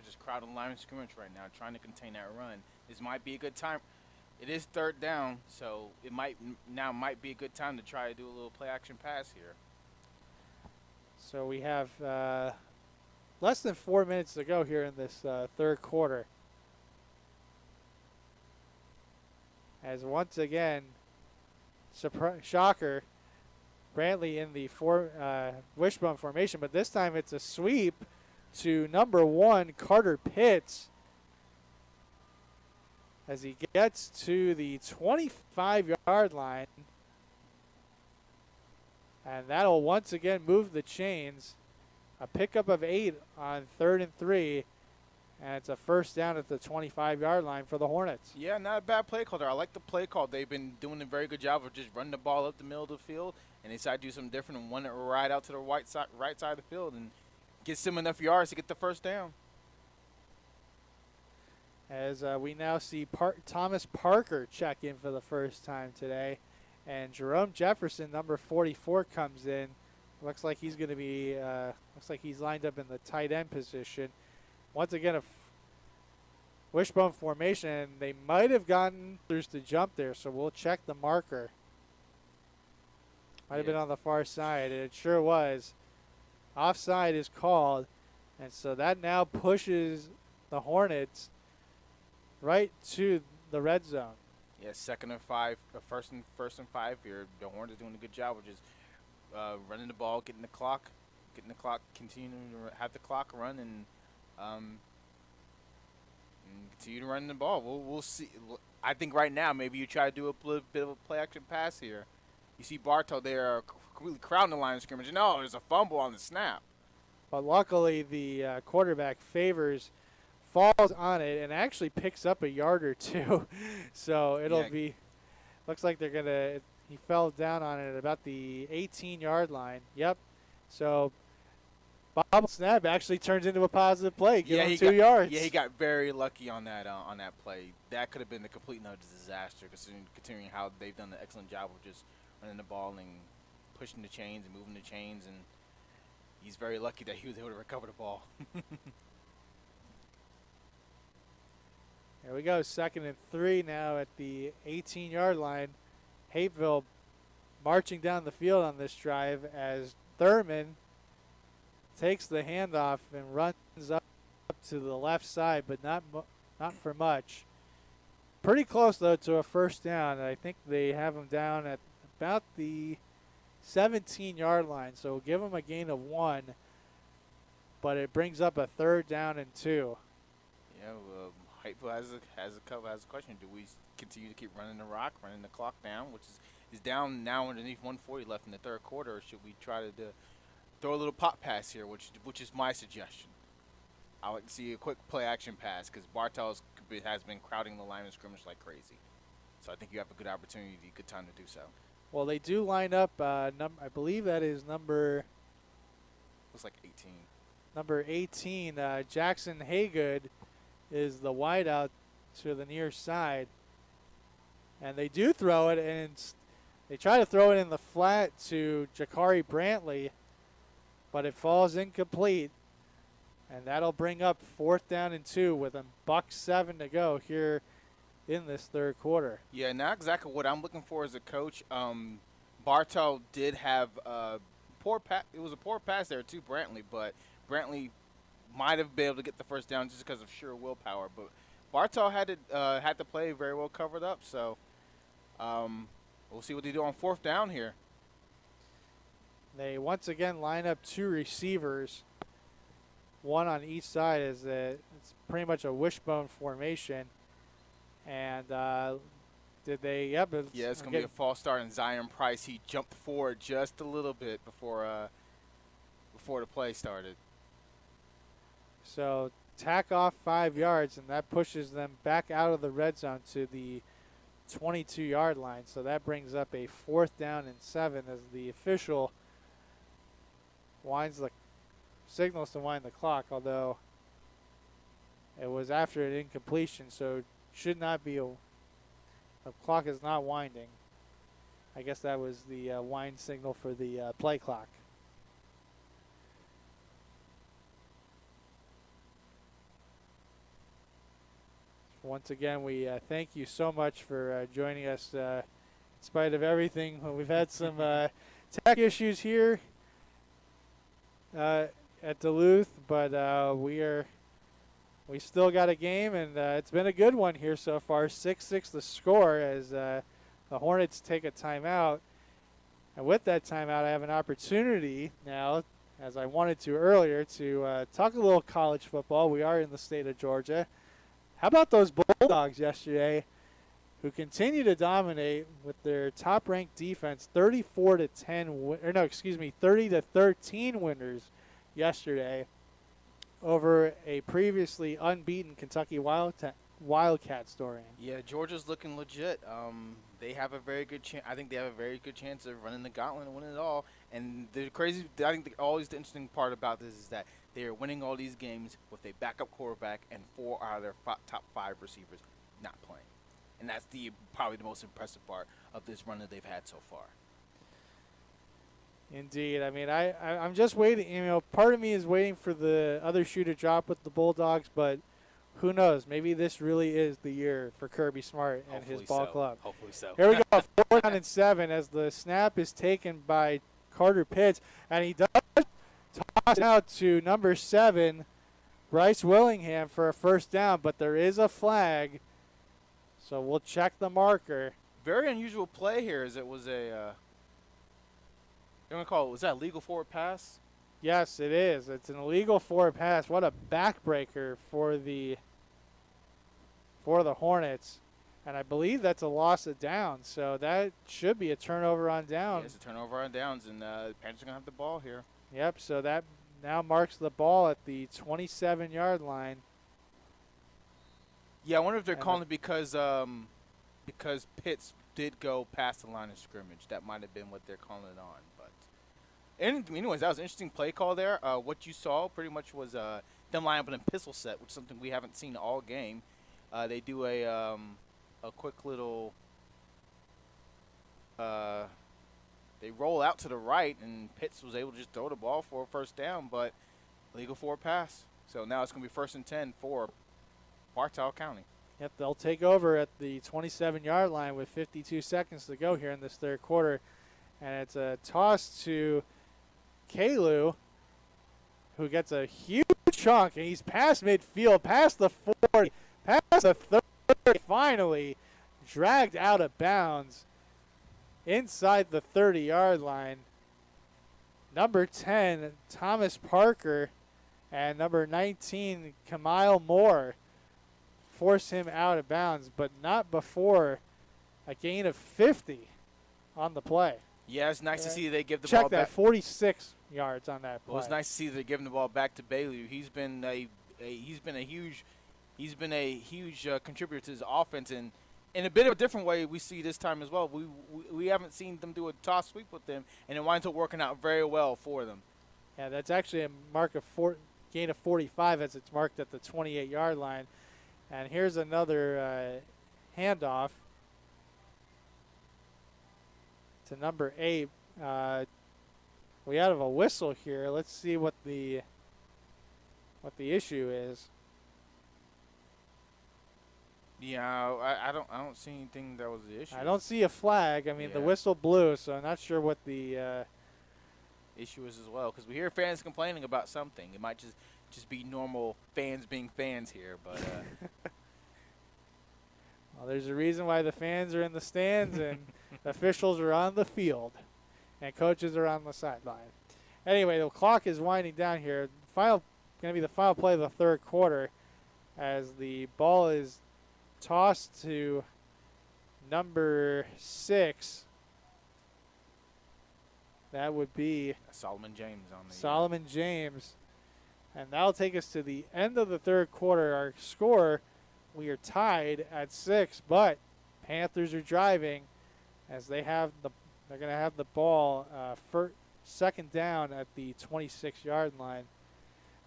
just crowding the line of scrimmage right now, trying to contain that run. This might be a good time. It is third down, so it might be a good time to try to do a little play action pass here. So we have less than 4 minutes to go here in this third quarter. As once again, shocker, Brantley in the wishbone formation, but this time it's a sweep to number 1, Carter Pitts, as he gets to the 25-yard line. And that'll once again move the chains. A pickup of 8 on 3rd and 3. And it's a first down at the 25-yard line for the Hornets. Yeah, not a bad play call there. I like the play call. They've been doing a very good job of just running the ball up the middle of the field. And they decided to do something different and want it right out to the right side of the field and gets them enough yards to get the first down. As we now see Thomas Parker check in for the first time today. And Jerome Jefferson, number 44, comes in. Looks like he's going to be, looks like he's lined up in the tight end position. Once again, a wishbone formation. They might have gotten to jump there, so we'll check the marker. Might have been on the far side, and it sure was. Offside is called, and so that now pushes the Hornets right to the red zone. Yeah, second and 5, first and 5 here. The Hornets are doing a good job of just running the ball, getting the clock, continuing to have the clock run, and continue to run the ball. We'll see. I think right now maybe you try to do a little bit of a play-action pass here. You see Bartow there completely crowding the line of scrimmage. No, there's a fumble on the snap. But luckily the quarterback Favors falls on it and actually picks up a yard or 2. So it'll be – looks like they're going to – he fell down on it at about the 18-yard line. Yep. So bobble snap actually turns into a positive play. Give him 2 yards. Yeah, he got very lucky on that play. That could have been the complete and utter disaster considering how they've done an excellent job of just running the ball and pushing the chains and moving the chains. And he's very lucky that he was able to recover the ball. There we go, 2nd and 3 now at the 18-yard line. Hapeville marching down the field on this drive as Thurman takes the handoff and runs up to the left side, but not for much. Pretty close, though, to a first down. I think they have him down at about the 17-yard line, so we'll give him a gain of 1, but it brings up a 3rd down and 2. Yeah, Hapeville has a question. Do we continue to keep running the rock, running the clock down, which is down now underneath 140 left in the third quarter, or should we try to throw a little pop pass here, which is my suggestion? I like to see a quick play action pass because Bartow has been crowding the line of scrimmage like crazy. So I think you have a good opportunity, good time to do so. Well, they do line up. I believe that is number. Looks like 18. Number 18, Jackson Haygood, is the wideout to the near side, and they do throw it, and they try to throw it in the flat to Jakari Brantley, but it falls incomplete, and that'll bring up 4th down and 2 with $1:07 to go here in this third quarter. Yeah, not exactly what I'm looking for as a coach. Bartow did have poor pass. It was a poor pass there to Brantley, but Brantley might have been able to get the first down just because of sheer willpower. But Bartow had to play very well covered up, so we'll see what they do on 4th down here. They once again line up 2 receivers, one on each side. It's pretty much a wishbone formation. And did they? Yep. Yeah, it's going to be a false start. And Zion Price, he jumped forward just a little bit before the play started. So tack off 5 yards, and that pushes them back out of the red zone to the 22-yard line. So that brings up a 4th down and 7 as the official signals to wind the clock, although it was after an incompletion, so should not be the clock is not winding. I guess that was the wind signal for the play clock. Once again, we thank you so much for joining us. In spite of everything, we've had some tech issues here at Duluth, but we still got a game, and it's been a good one here so far. 6-6 the score as the Hornets take a timeout. And with that timeout, I have an opportunity now, as I wanted to earlier, to talk a little college football. We are in the state of Georgia. How about those Bulldogs yesterday, who continue to dominate with their top-ranked defense, 30-13 winners yesterday over a previously unbeaten Kentucky Wildcat story. Yeah, Georgia's looking legit. They have a very good chance. I think they have a very good chance of running the gauntlet and winning it all. And the crazy, I think always the interesting part about this is that they are winning all these games with a backup quarterback and 4 out of their top 5 receivers not playing. And that's probably the most impressive part of this run that they've had so far. Indeed. I mean, I'm just waiting. You know, part of me is waiting for the other shoe to drop with the Bulldogs, but who knows? Maybe this really is the year for Kirby Smart and his ball club. Hopefully so. Here we go, 4th down and 7 as the snap is taken by Carter Pitts, and he does toss it out to number 7, Bryce Willingham, for a 1st down, but there is a flag, so we'll check the marker. Very unusual play here, as it was was that a legal forward pass? Yes, it is. It's an illegal forward pass. What a backbreaker for the Hornets. And I believe that's a loss of downs, so that should be a turnover on downs. Yeah, it's a turnover on downs, and the Panthers are going to have the ball here. Yep, so that now marks the ball at the 27-yard line. Yeah, I wonder if they're calling it because Pitts did go past the line of scrimmage. That might have been what they're calling it on. But anyways, that was an interesting play call there. What you saw pretty much was them line up in a pistol set, which is something we haven't seen all game. They do a quick little they roll out to the right, and Pitts was able to just throw the ball for a 1st down, but legal forward pass. So now it's going to be 1st and 10 for Bartow County. Yep, they'll take over at the 27-yard line with 52 seconds to go here in this third quarter. And it's a toss to Kalu, who gets a huge chunk, and he's past midfield, past the 40, past the 30, finally dragged out of bounds inside the 30-yard line. Number 10, Thomas Parker, and number 19, Kamile Moore, force him out of bounds, but not before a gain of 50 on the play. Yeah, it's nice to see they give the Check ball that, back. 46 yards on that play. Well, it's nice to see they're giving the ball back to Bailey. He's been a huge contributor to his offense, and in a bit of a different way we see this time as well. We haven't seen them do a toss sweep with them, and it winds up working out very well for them. Yeah, that's actually a gain of 45 as it's marked at the 28-yard line. And here's another handoff to number 8. We have a whistle here. Let's see what the issue is. Yeah, I don't see anything that was the issue. I don't see a flag. I mean, the whistle blew, so I'm not sure what the issue is as well, because we hear fans complaining about something. It might just be normal fans being fans here, but well, there's a reason why the fans are in the stands and officials are on the field and coaches are on the sideline. Anyway, the clock is winding down here. Going to be the final play of the third quarter as the ball is tossed to number 6. That would be Solomon James on the Solomon James. And that'll take us to the end of the third quarter. Our score, we are tied at 6, but Panthers are driving as they're going to have the ball for second down at the 26-yard line.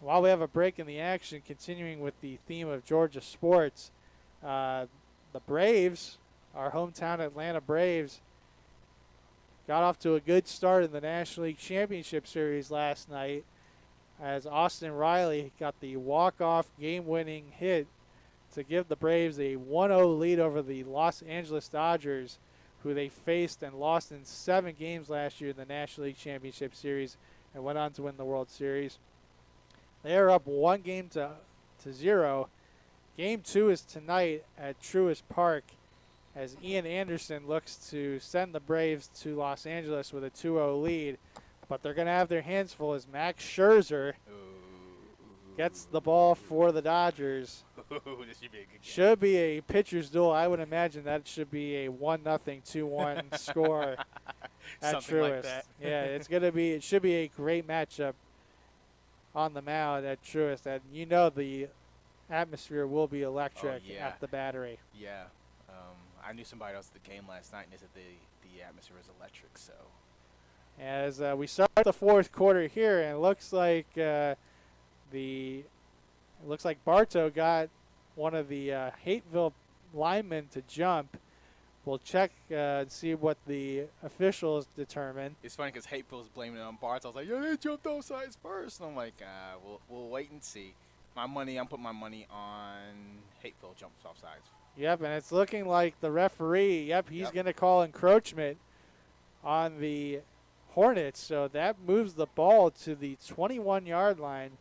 While we have a break in the action, continuing with the theme of Georgia sports, the Braves, our hometown Atlanta Braves, got off to a good start in the National League Championship Series last night as Austin Riley got the walk-off game-winning hit to give the Braves a 1-0 lead over the Los Angeles Dodgers, who they faced and lost in 7 games last year in the National League Championship Series and went on to win the World Series. They are up 1-0. Game 2 is tonight at Truist Park as Ian Anderson looks to send the Braves to Los Angeles with a 2-0 lead. But they're going to have their hands full as Max Scherzer gets the ball for the Dodgers. This should be a good game. Should be a pitcher's duel. I would imagine that should be a 1-0, 2-1 score at Something Truist. like that. Yeah, it should be a great matchup on the mound at Truist. And you know the atmosphere will be electric at the Battery. Yeah. I knew somebody else at the game last night, and they said the atmosphere was electric. So, as we start the fourth quarter here, and it looks like Bartow got one of the Hapeville linemen to jump. We'll check and see what the officials determine. it's funny because Hapeville's blaming it on Bartow. I was like, "Yeah, they jumped offsides first." And I'm like, we'll wait and see. I'm putting my money on Hapeville jumps offsides. Yep, and it's looking like the referee, he's going to call encroachment on the Hornets. So that moves the ball to the 21-yard line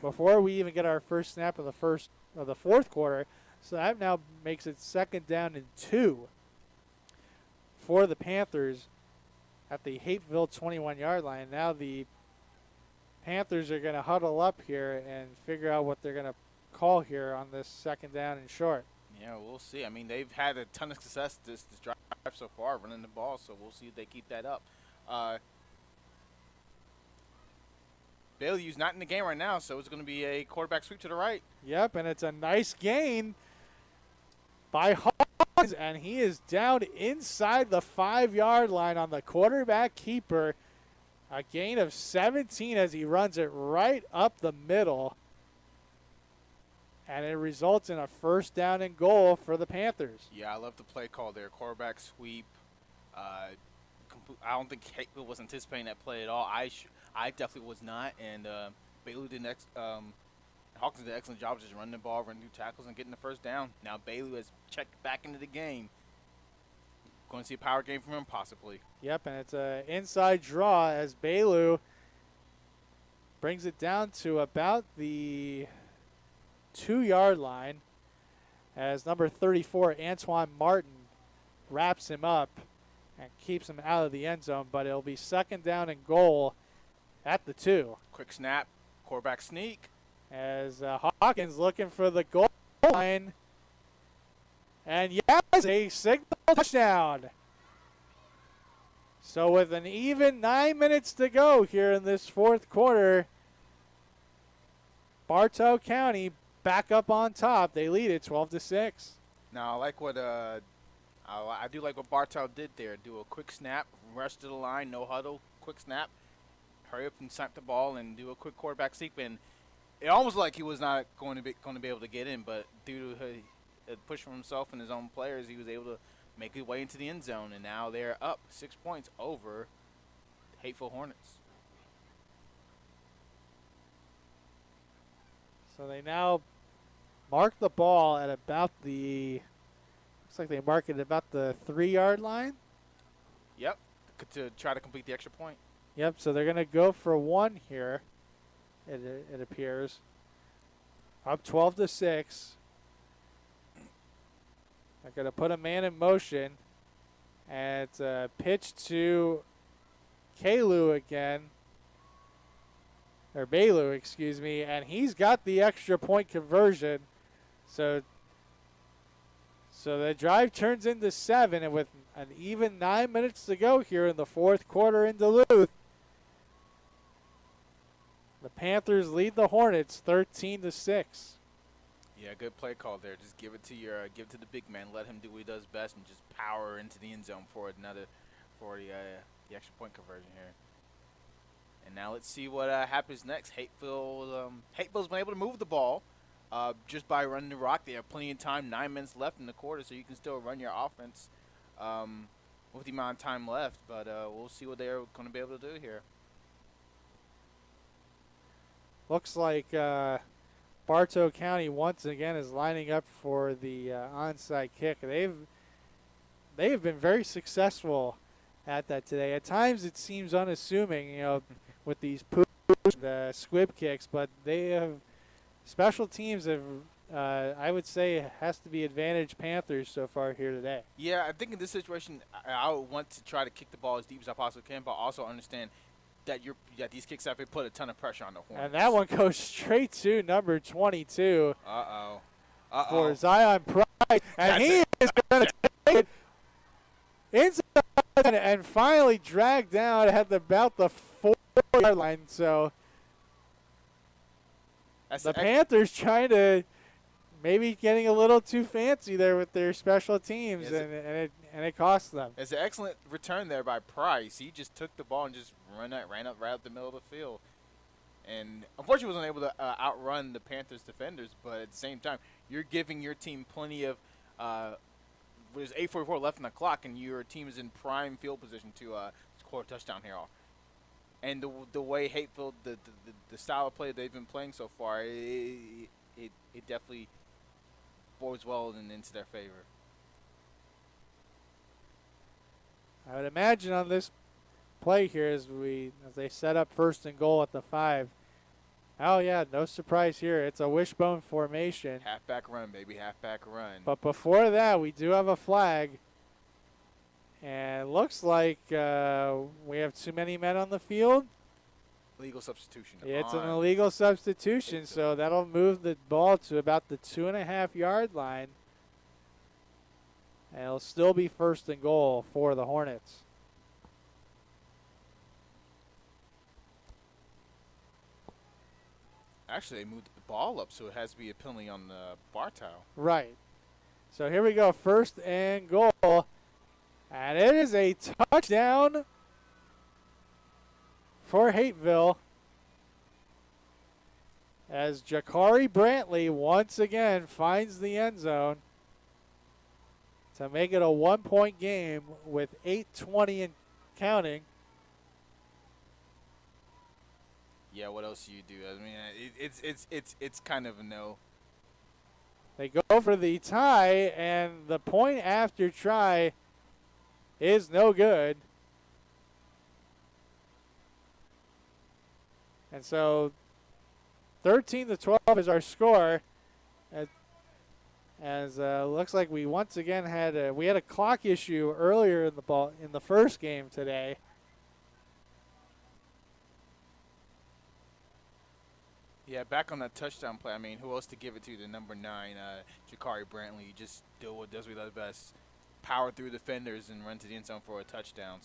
before we even get our first snap of the fourth quarter. So that now makes it second down and 2 for the Panthers at the Hapeville 21-yard line. Now the Panthers are going to huddle up here and figure out what they're going to call here on this second down and short. Yeah, we'll see. I mean, they've had a ton of success this drive so far running the ball, so we'll see if they keep that up. Bailey's not in the game right now, so it's going to be a quarterback sweep to the right. Yep, and it's a nice gain by Hawkins, and he is down inside the 5-yard line on the quarterback keeper. A gain of 17 as he runs it right up the middle. And it results in a first down and goal for the Panthers. Yeah, I love the play call there. Quarterback sweep. I don't think Hapeville was anticipating that play at all. I definitely was not. And Bailey Hawkins did an excellent job just running the ball, running through tackles, and getting the first down. Now Bailey has checked back into the game. Going to see a power game from him, possibly. Yep, and it's an inside draw as Bailey brings it down to about the 2-yard line as number 34, Antoine Martin, wraps him up and keeps him out of the end zone. But it'll be second down and goal at the 2. Quick snap, quarterback sneak. As Hawkins looking for the goal line, And yes, a signal touchdown. So with an even 9 minutes to go here in this fourth quarter, Bartow County back up on top. They lead it 12-6. Now, I like what I do like what Bartow did there. Do a quick snap, rush to the line, no huddle, quick snap, hurry up and snap the ball, and do a quick quarterback sweep. And it almost like he was not going to be able to get in, but due to a push from himself and his own players, he was able to make his way into the end zone. And now they're up 6 points over Hapeville Hornets. So they now mark the ball at about the, looks like they mark it about the 3-yard line. Yep, to try to complete the extra point. Yep, so they're going to go for one here, it appears. Up 12-6. They're going to put a man in motion. And it's a pitch to Kalu again. Or Bailu, excuse me. And he's got the extra point conversion. So the drive turns into 7. And with an even 9 minutes to go here in the fourth quarter in Duluth, the Panthers lead the Hornets 13-6. Yeah, good play call there. Just give it to the big man. Let him do what he does best, and just power into the end zone for the extra point conversion here. And now let's see what happens next. Hapeville's been able to move the ball just by running the rock. They have plenty of time. 9 minutes left in the quarter, so you can still run your offense with the amount of time left. But we'll see what they're going to be able to do here. Looks like Bartow County once again is lining up for the onside kick. They've been very successful at that today. At times it seems unassuming, with these squib kicks, but they have special teams have. I would say has to be advantage Panthers so far here today. Yeah, I think in this situation, I would want to try to kick the ball as deep as I possibly can, but also understand that these kicks have put a ton of pressure on the Hornets. And that one goes straight to number 22. For Zion Price. And he is going to take it inside and finally drag down at about the 4-yard line. So the Panthers trying to maybe getting a little too fancy there with their special teams, and it cost them. It's an excellent return there by Price. He just took the ball and just ran up right up the middle of the field. And unfortunately wasn't able to outrun the Panthers defenders, but at the same time, you're giving your team plenty of there's 8:44 left on the clock, and your team is in prime field position to score a touchdown here. And the way Hapeville, the style of play they've been playing so far, it definitely bodes well and into their favor. I would imagine on this play here as they set up 1st and goal at the 5. Oh yeah, no surprise here. It's a wishbone formation. Halfback run, baby, halfback run. But before that, we do have a flag. And it looks like we have too many men on the field. Illegal substitution. Yeah, it's an illegal substitution, so that'll move the ball to about the 2.5-yard line. And it'll still be 1st and goal for the Hornets. Actually, they moved the ball up, so it has to be a penalty on the Bartow. Right. So here we go, 1st and goal. And it is a touchdown for Hapeville as Jakari Brantley once again finds the end zone to make it a 1-point game with 8:20 and counting. Yeah, what else do you do? I mean, it's kind of a no. They go for the tie, and the point after try is no good. And so 13-12 is our score. As looks like we once again had a clock issue earlier in the first game today. Yeah, back on that touchdown play. I mean, who else to give it to? The number 9, Jakari Brantley. He just does what he does best: power through defenders and run to the end zone for a touchdown.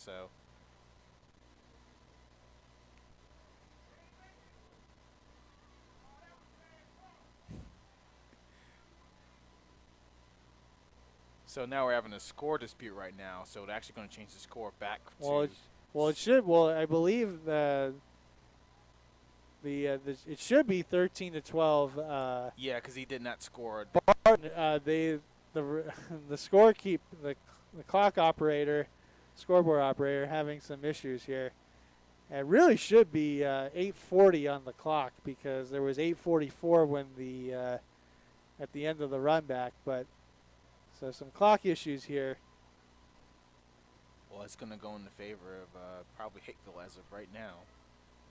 So now we're having a score dispute right now. So it's actually going to change the score back to. It should. Well, I believe it should be 13-12. Yeah, because he did not score. The clock operator, scoreboard operator, having some issues here. It really should be 8:40 on the clock because there was 8:44 when at the end of the run back. But so some clock issues here. Well, it's going to go in the favor of probably Hapeville as of right now,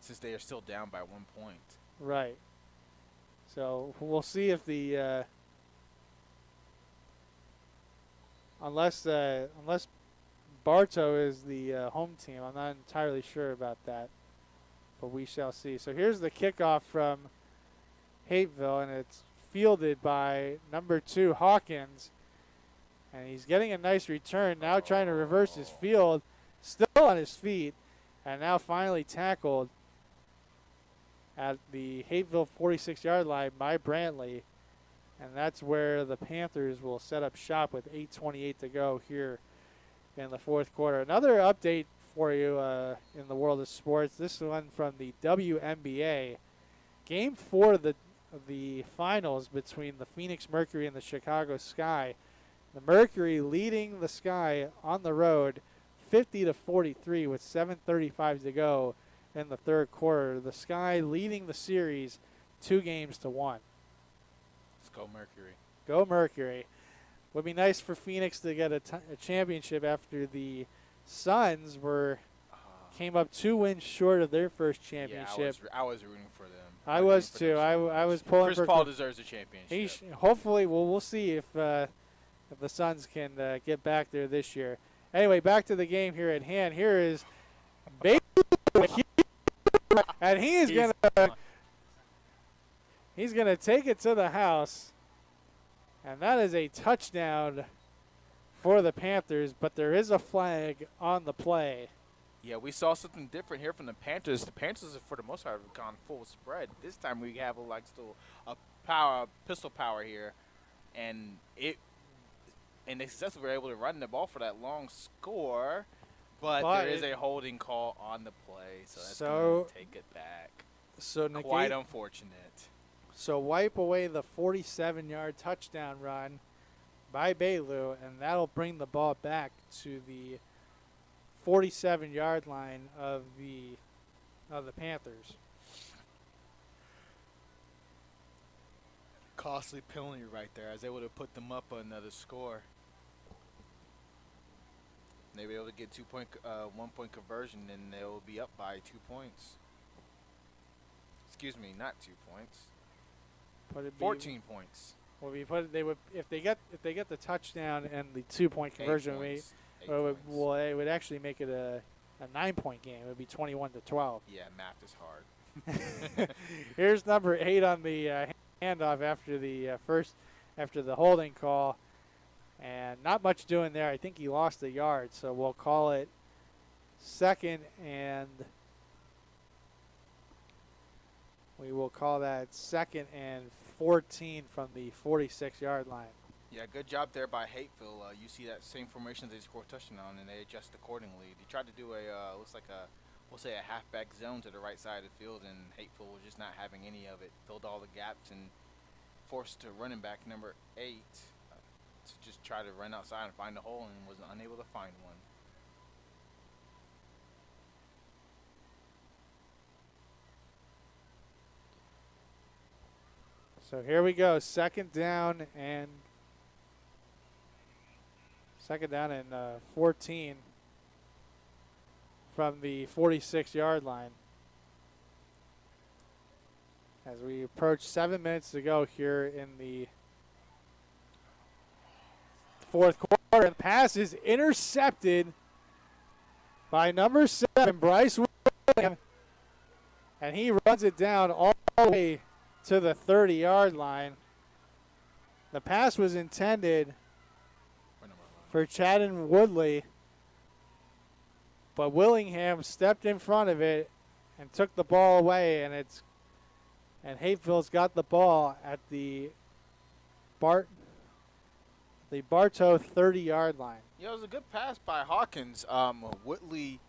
since they are still down by 1 point. Right. So we'll see if the unless Bartow is the home team, I'm not entirely sure about that, but we shall see. So here's the kickoff from Hapeville, and it's fielded by number 2 Hawkins, and he's getting a nice return. Now trying to reverse his field, still on his feet, and now finally tackled at the Hapeville 46-yard line by Brantley. And that's where the Panthers will set up shop with 8:28 to go here in the fourth quarter. Another update for you in the world of sports. This one from the WNBA. Game 4 of the finals between the Phoenix Mercury and the Chicago Sky. The Mercury leading the Sky on the road 50-43 with 7:35 to go in the third quarter. The Sky leading the series 2-1. Let's go Mercury. Go Mercury. Would be nice for Phoenix to get a championship after the Suns came up 2 wins short of their first championship. Yeah, I was rooting for them. I was too. I was pulling for Chris Paul deserves a championship. Hopefully, we'll see if the Suns can get back there this year. Anyway, back to the game here at hand. Here is Baby, and he's gonna take it to the house, and that is a touchdown for the Panthers. But there is a flag on the play. Yeah, we saw something different here from the Panthers. The Panthers, for the most part, have gone full spread. This time we have still a pistol power here, and they successfully were able to run the ball for that long score. But there is a holding call on the play, so that's going to take it back. So quite unfortunate. So wipe away the 47-yard touchdown run by Bailu, and that'll bring the ball back to the 47-yard line of the Panthers. Costly penalty right there, as they would have put them up another score. They were able to get 1-point conversion, and they'll be up by 2 points. Excuse me, not 2 points. 14 points. Well, if they get the touchdown and the 2-point conversion, it would actually make it a 9-point game. It would be 21-12. Yeah, math is hard. Here's number 8 on the handoff after the holding call, and not much doing there. I think he lost a yard, so we'll call it second and. We will call that 2nd and 14 from the 46-yard line. Yeah, good job there by Hapeville. You see that same formation they scored a touchdown, and they adjust accordingly. They tried to do we'll say a halfback zone to the right side of the field, and Hapeville was just not having any of it. Filled all the gaps and forced to running back number 8 to just try to run outside and find a hole, and was unable to find one. So here we go, second down and 14 from the 46-yard line. As we approach 7 minutes to go here in the fourth quarter, the pass is intercepted by number 7, Bryce Williams, and he runs it down all the way to the 30-yard line. The pass was intended for Chadden Woodley, but Willingham stepped in front of it and took the ball away, and Hapeville's got the ball at the Bartow 30-yard line. Yeah, it was a good pass by Hawkins. Whitley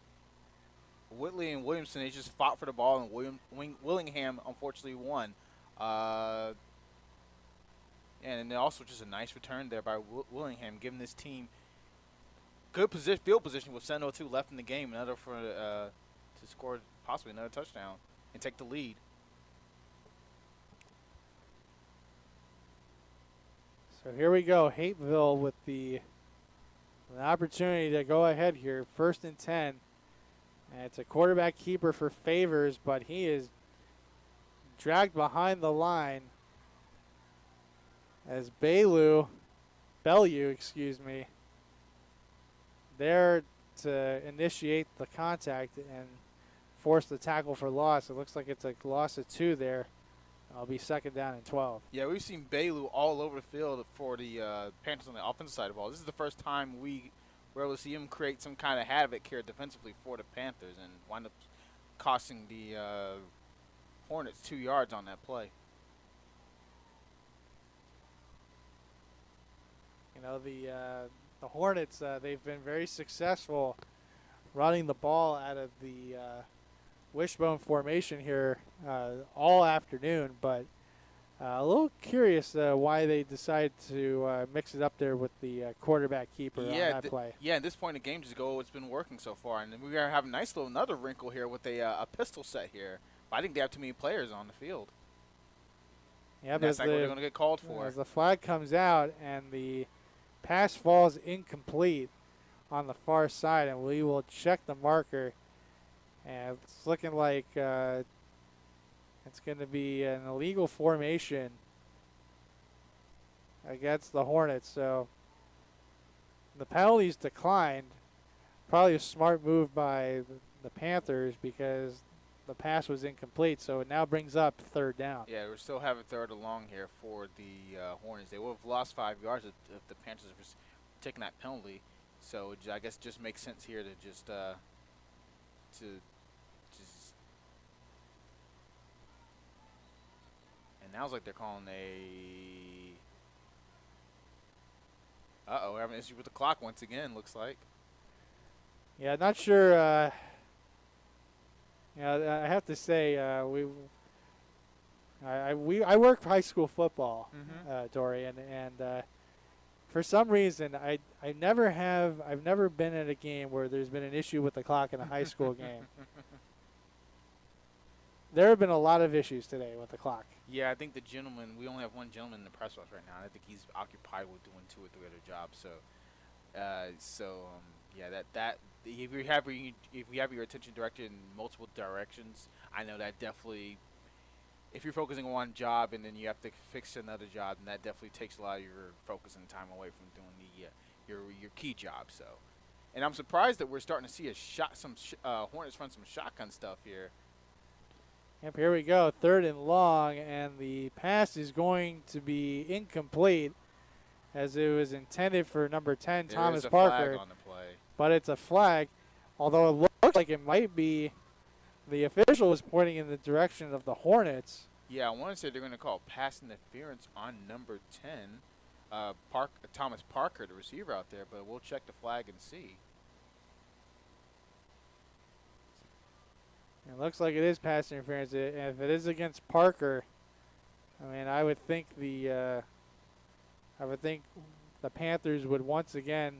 and Williamson, they just fought for the ball, and Willingham unfortunately won. And also just a nice return there by Willingham, giving this team good field position with 7:02 left in the game, to score possibly another touchdown and take the lead. So here we go, Hapeville with an opportunity to go ahead here, 1st and 10. And it's a quarterback keeper for Favors, but he is dragged behind the line as Bellew, there to initiate the contact and force the tackle for loss. It looks like it's a loss of 2 there. It'll be 2nd down and 12. Yeah, we've seen Bellew all over the field for the Panthers on the offensive side of the ball. This is the first time we were able to see him create some kind of havoc here defensively for the Panthers and wind up costing the Hornets 2 yards on that play. You know, the Hornets, they've been very successful running the ball out of the wishbone formation here all afternoon, but a little curious why they decided to mix it up there with the quarterback keeper on that play. Yeah, at this point in the game, just go, it's been working so far. And we're going to have a nice little another wrinkle here with a pistol set here. But I think they have too many players on the field. Yeah, but that's like what they're going to get called for. As the flag comes out and the pass falls incomplete on the far side, and we will check the marker. And it's looking like it's going to be an illegal formation against the Hornets. So the penalties declined. Probably a smart move by the Panthers because the pass was incomplete. So it now brings up 3rd down. Yeah, we're still having 3rd along here for the Hornets. They would have lost 5 yards if the Panthers were taking that penalty. So I guess it just makes sense here to just and now it's like they're calling we're having an issue with the clock once again, looks like. Yeah, not sure. I have to say, I work high school football, Dorian, and for some reason I've never been at a game where there's been an issue with the clock in a high school game. There have been a lot of issues today with the clock. Yeah, I think we only have one gentleman in the press box right now. And I think he's occupied with doing 2 or 3 other jobs. That if you have your attention directed in multiple directions, I know that definitely, if you're focusing on one job and then you have to fix another job, then that definitely takes a lot of your focus and time away from doing your key job. So, and I'm surprised that we're starting to see Hornets run some shotgun stuff here. Yep, here we go, 3rd and long, and the pass is going to be incomplete as it was intended for number 10, Thomas Parker. There is a flag on the play. But it's a flag, although it looks like it might be the official is pointing in the direction of the Hornets. Yeah, I want to say they're going to call pass interference on number 10, Thomas Parker, the receiver out there, but we'll check the flag and see. It looks like it is pass interference. And if it is against Parker, I mean, I would think the Panthers would once again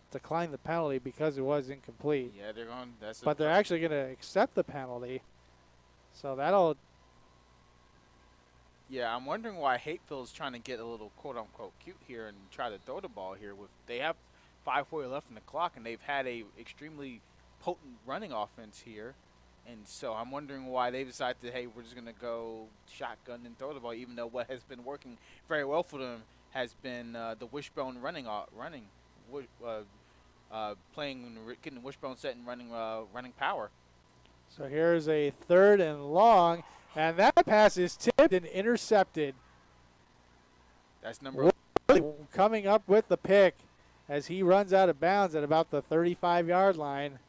decline the penalty because it was incomplete. Yeah, they're going. But they're actually going to accept the penalty. So that'll. Yeah, I'm wondering why Hapeville is trying to get a little quote unquote cute here and try to throw the ball here. They have 5:40 left in the clock, and they've had a extremely potent running offense here. And so I'm wondering why they decided hey, we're just going to go shotgun and throw the ball, even though what has been working very well for them has been the wishbone getting wishbone set and running power. So here's a 3rd and long. And that pass is tipped and intercepted. That's number Coming up with the pick as he runs out of bounds at about the 35-yard line.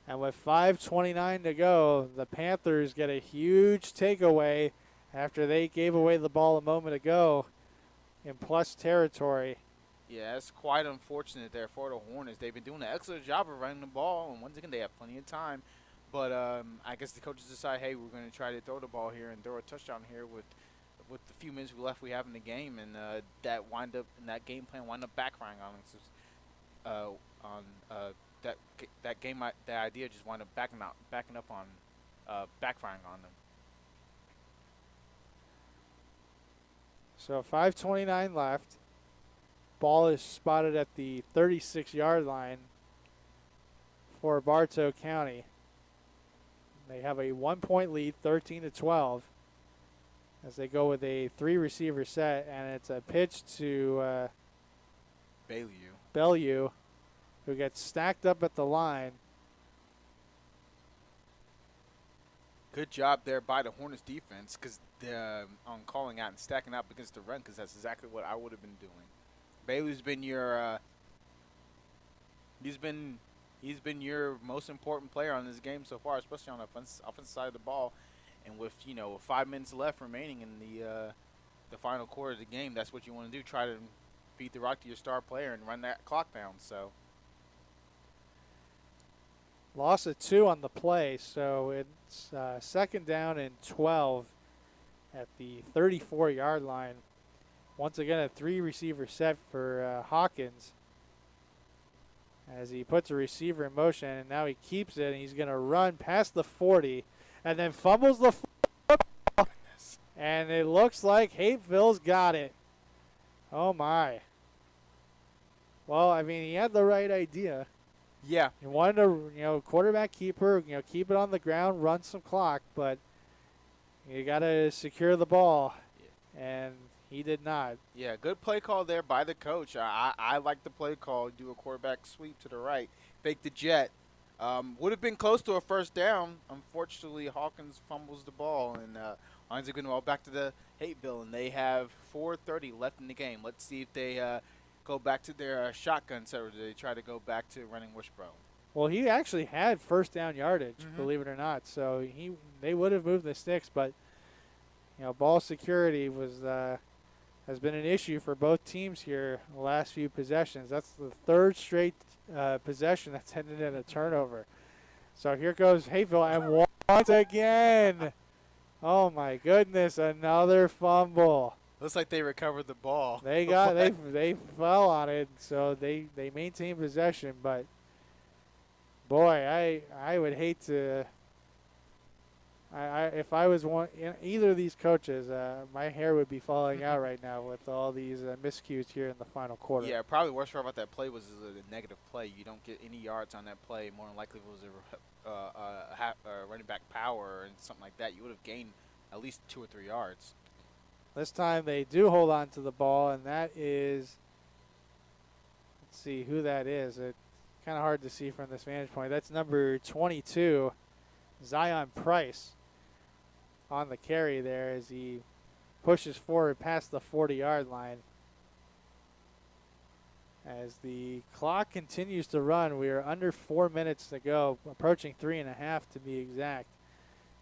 And with 5:29 to go, the Panthers get a huge takeaway after they gave away the ball a moment ago in plus territory. Yeah, it's quite unfortunate there for the Hornets. They've been doing an excellent job of running the ball, and once again, they have plenty of time. But I guess the coaches decide, hey, we're going to try to throw the ball here and throw a touchdown here with the few minutes left we have in the game, and that game plan wind up backfiring on us. That idea just wound up backing up on backfiring on them. So 5:29 left. Ball is spotted at the 36-yard line for Bartow County. They have a 1-point lead, 13-12, as they go with a 3-receiver set, and it's a pitch to Bellew, who gets stacked up at the line. Good job there by the Hornets defense on calling out and stacking up against the run, because that's exactly what I would have been doing. Bailey's been your he's been your most important player on this game so far, especially on the offensive side of the ball. And with 5 minutes left remaining in the final quarter of the game, that's what you want to do. Try to feed the rock to your star player and run that clock down. So loss of 2 on the play, so it's 2nd down and 12 at the 34-yard line. Once again, a 3-receiver set for Hawkins as he puts a receiver in motion, and now he keeps it, and he's going to run past the 40 and then fumbles the football, and it looks like Hapeville's got it. Oh, my. Well, I mean, he had the right idea. Yeah. He wanted to, quarterback keeper, keep it on the ground, run some clock, but you got to secure the ball, and he did not. Yeah, good play call there by the coach. I like the play call. Do a quarterback sweep to the right, fake the jet. Would have been close to a first down. Unfortunately, Hawkins fumbles the ball, and winds up getting all back to the Hapeville, and they have 4:30 left in the game. Let's see if they go back to their shotgun set, or do they try to go back to running wishbone? Well, he actually had first down yardage, believe it or not. So they would have moved the sticks, but ball security has been an issue for both teams here the last few possessions. That's the 3rd straight possession that's ended in a turnover. So here goes Hapeville, and once again, oh my goodness, another fumble. Looks like they recovered the ball. They fell on it, so they maintained possession. But boy, I would hate to. If I was either of these coaches, my hair would be falling out right now with all these miscues here in the final quarter. Yeah, probably worst part about that play was a negative play. You don't get any yards on that play. More than likely, if it was a running back power and something like that, you would have gained at least 2 or 3 yards. This time they do hold on to the ball, and that is, let's see who that is. It's kind of hard to see from this vantage point. That's number 22, Zion Price, on the carry there as he pushes forward past the 40-yard line. As the clock continues to run, we are under 4 minutes to go, approaching 3.5 to be exact.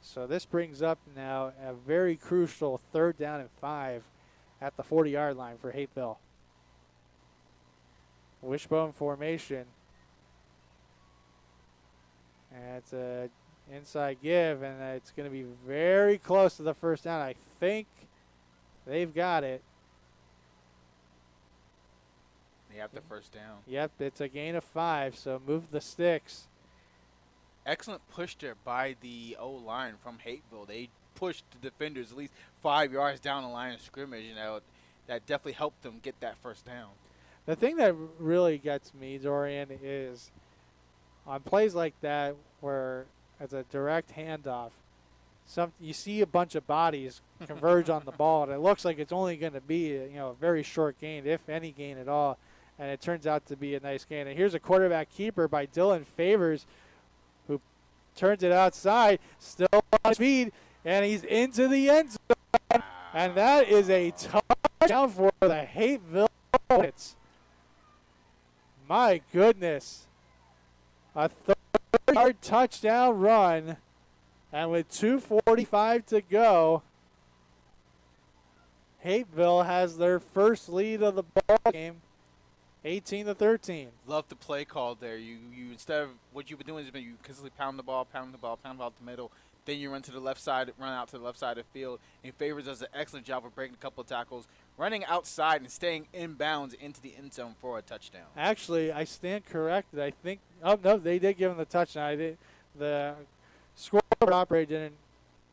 So this brings up now a very crucial 3rd down and 5 at the 40-yard line for Hapeville. Wishbone formation. And it's a inside give, and it's going to be very close to the first down. I think they've got it. They have the first down. Yep, it's a gain of 5, so move the sticks. Excellent push there by the O-line from Hapeville. They pushed the defenders at least 5 yards down the line of scrimmage, and that definitely helped them get that first down. The thing that really gets me, Dorian, is on plays like that where it's a direct handoff, you see a bunch of bodies converge on the ball, and it looks like it's only going to be a very short gain, if any gain at all, and it turns out to be a nice gain. And here's a quarterback keeper by Dylan Favors, who turns it outside, still on speed, And he's into the end zone. And that is a touchdown for the Hapeville Hornets. My goodness. A 30-yard touchdown run. And with 2:45 to go, Hapeville has their first lead of the ball game, 18-13. Love the play call there. You instead of what you've been doing is you consistently pound the ball up the middle. Then you run to the left side, run out to the left side of the field. And Favors does an excellent job of breaking a couple of tackles, running outside and staying inbounds into the end zone for a touchdown. Actually, I stand corrected. I think no, they did give him the touchdown. The scoreboard operator didn't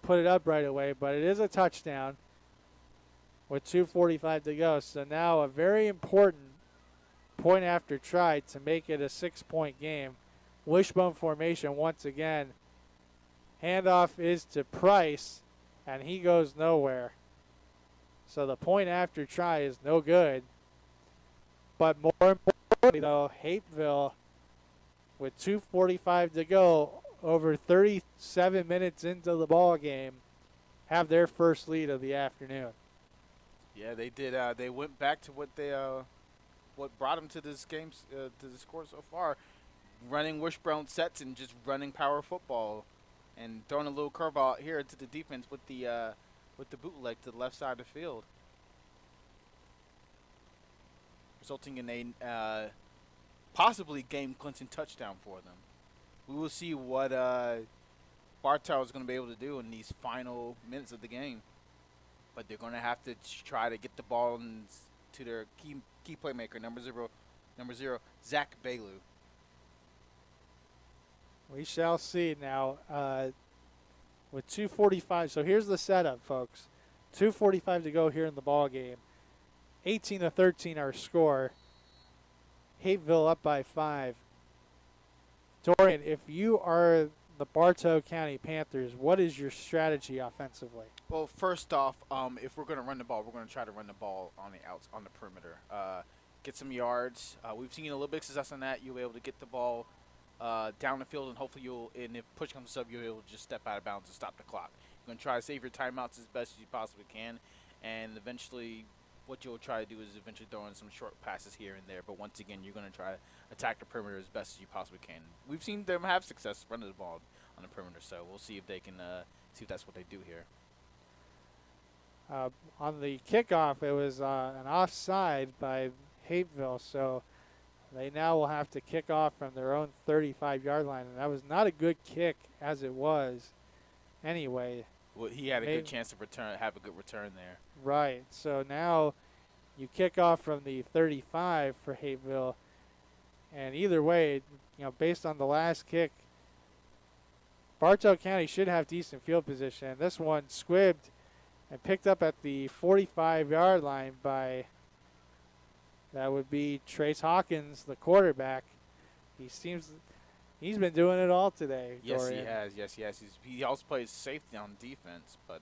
put it up right away, but it is a touchdown with 2:45 to go. So now a very important point after try to make it a 6-point game. Wishbone formation once again. Handoff is to Price, and he goes nowhere. So the point after try is no good. But more importantly, though, Hapeville, with 2:45 to go, over 37 minutes into the ball game, have their first lead of the afternoon. Yeah, they did. They went back to what brought them to this game, to the score so far, running wishbone sets and just running power football, and throwing a little curveball out here to the defense with the bootleg to the left side of the field, resulting in a possibly game-clinching touchdown for them. We will see what Bartow is going to be able to do in these final minutes of the game. But they're going to have to try to get the ball to their key playmaker, number zero, Zach Bailu. We shall see now. With 2:45, so here's the setup, folks. 2:45 to go here in the ball game. 18-13 our score. Hapeville up by 5. Dorian, if you are the Bartow County Panthers, what is your strategy offensively? Well, first off, if we're going to run the ball, we're going to try to run the ball on the perimeter. Get some yards. We've seen a little bit of success on that. You'll be able to get the ball down the field, and hopefully and if push comes to shove, you'll be able to just step out of bounds and stop the clock. You're going to try to save your timeouts as best as you possibly can, and eventually what you'll try to do is eventually throw in some short passes here and there. But once again, you're going to try to attack the perimeter as best as you possibly can. We've seen them have success running the ball on the perimeter, so we'll see if they can see if that's what they do here. On the kickoff, it was an offside by Hapeville, so they now will have to kick off from their own 35-yard line, and that was not a good kick as it was anyway. Well, he had a good chance to have a good return there. Right, so now you kick off from the 35 for Hapeville, and either way, based on the last kick, Bartow County should have decent field position. This one squibbed and picked up at the 45-yard line by, that would be Trace Hawkins, the quarterback. He's been doing it all today. Yes, Dorian. he has. Yes, he has. He also plays safety on defense. But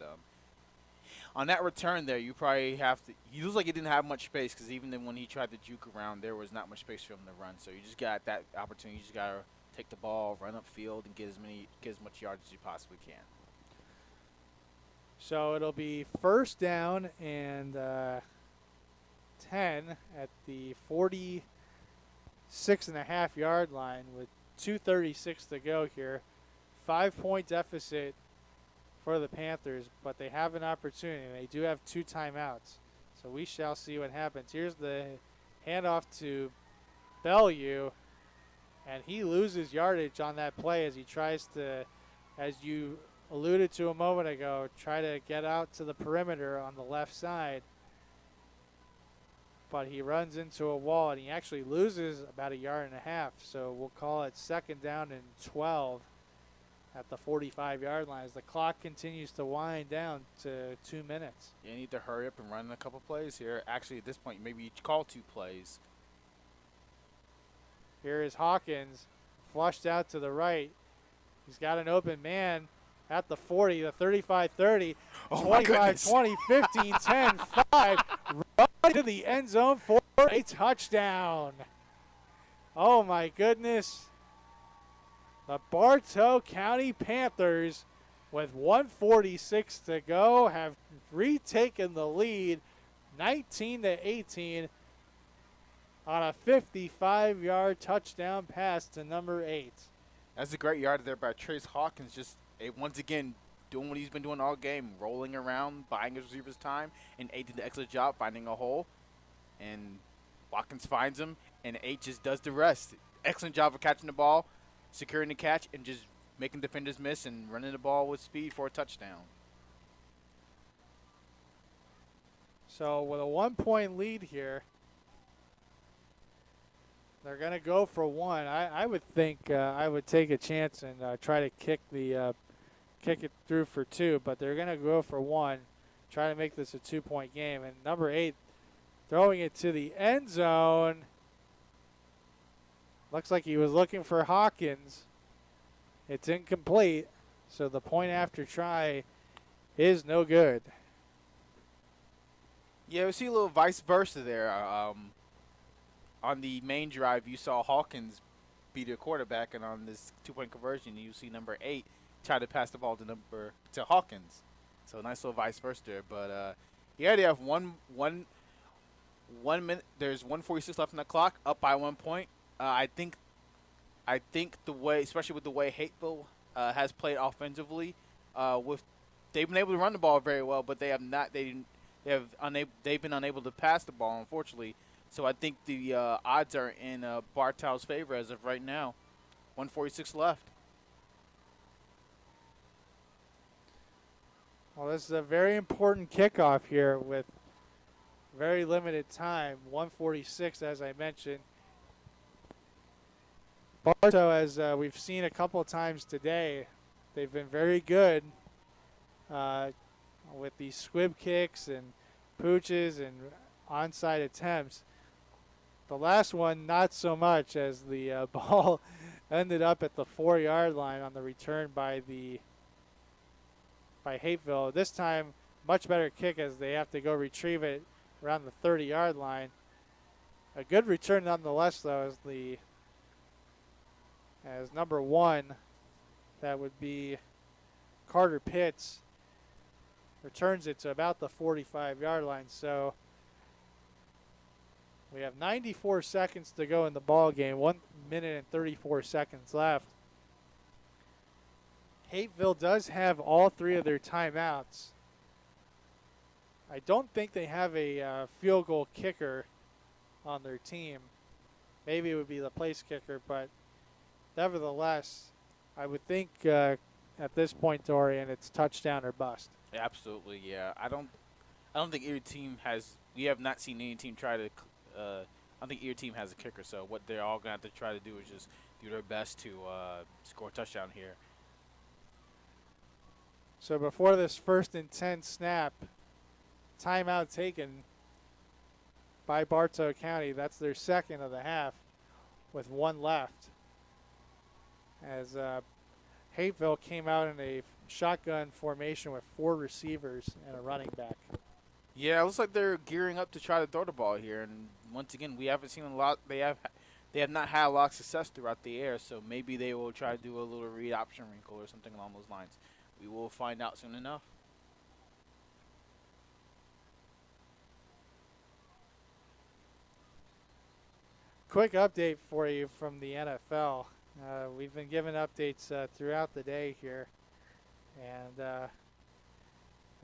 on that return there, you probably have to – he looks like he didn't have much space because even then when he tried to juke around, there was not much space for him to run. So you just got that opportunity. You just got to take the ball, run upfield, and get as much yards as you possibly can. So it'll be first down and 10 at the 46.5-yard line with 2:36 to go here. 5-point deficit for the Panthers, but they have an opportunity. They do have 2 timeouts, so we shall see what happens. Here's the handoff to Bellew, and he loses yardage on that play as he tries to, as you alluded to a moment ago, try to get out to the perimeter on the left side. But he runs into a wall, and he actually loses about 1.5 yards. So we'll call it second down and 12 at the 45-yard line as the clock continues to wind down to 2 minutes. You need to hurry up and run a couple plays here. Actually, at this point, maybe you call 2 plays. Here is Hawkins, flushed out to the right. He's got an open man at the 40, the 35-30, 25-20, 15-10, 5, right to the end zone for a touchdown. Oh, my goodness. The Bartow County Panthers with 1:46 to go, have retaken the lead 19-18 on a 55-yard touchdown pass to number 8. That's a great yard there by Trace Hawkins. Just once again doing what he's been doing all game, rolling around, buying his receivers time, and 8 did an excellent job finding a hole. And Watkins finds him, and 8 just does the rest. Excellent job of catching the ball, securing the catch, and just making defenders miss and running the ball with speed for a touchdown. So with a 1-point lead here, they're going to go for 1. I would think I would take a chance and try to kick it through for 2, but they're going to go for 1, try to make this a 2-point game. And number 8 throwing it to the end zone. Looks like he was looking for Hawkins. It's incomplete, so the point after try is no good. Yeah, we see a little vice versa there. On the main drive, you saw Hawkins beat a quarterback, and on this 2-point conversion, you see number 8 try to pass the ball to Hawkins. So nice little vice versa there. But yeah, they have one minute. There's 1:46 left on the clock, up by 1 point. I think the way, especially with the way Hapeville has played offensively, they've been able to run the ball very well, but they have not. They've been unable to pass the ball, unfortunately. So I think the odds are in Bartow's favor as of right now. 1:46 left. Well, this is a very important kickoff here with very limited time. 1:46, as I mentioned. Bartow, as we've seen a couple of times today, they've been very good with these squib kicks and pooches and onside attempts. The last one, not so much, as the ball ended up at the 4-yard line on the return by Hapeville. This time, much better kick as they have to go retrieve it around the 30-yard line. A good return nonetheless, though, as number 1, that would be Carter Pitts, returns it to about the 45-yard line. So we have 94 seconds to go in the ball game. 1 minute and 34 seconds left. Hapeville does have all 3 of their timeouts. I don't think they have a field goal kicker on their team. Maybe it would be the place kicker, but nevertheless, I would think at this point, Dorian, it's touchdown or bust. Yeah, absolutely, yeah. I don't think either team has. We have not seen any team try to. I don't think either team has a kicker. So what they're all going to have to try to do is just do their best to score a touchdown here. So before this 1st and 10 snap, timeout taken by Bartow County. That's their 2nd of the half with 1 left. As Hapeville came out in a shotgun formation with 4 receivers and a running back. Yeah, it looks like they're gearing up to try to throw the ball here. And once again, we haven't seen a lot. They have not had a lot of success throughout the air, so maybe they will try to do a little read option wrinkle or something along those lines. We will find out soon enough. Quick update for you from the NFL. We've been given updates throughout the day here. And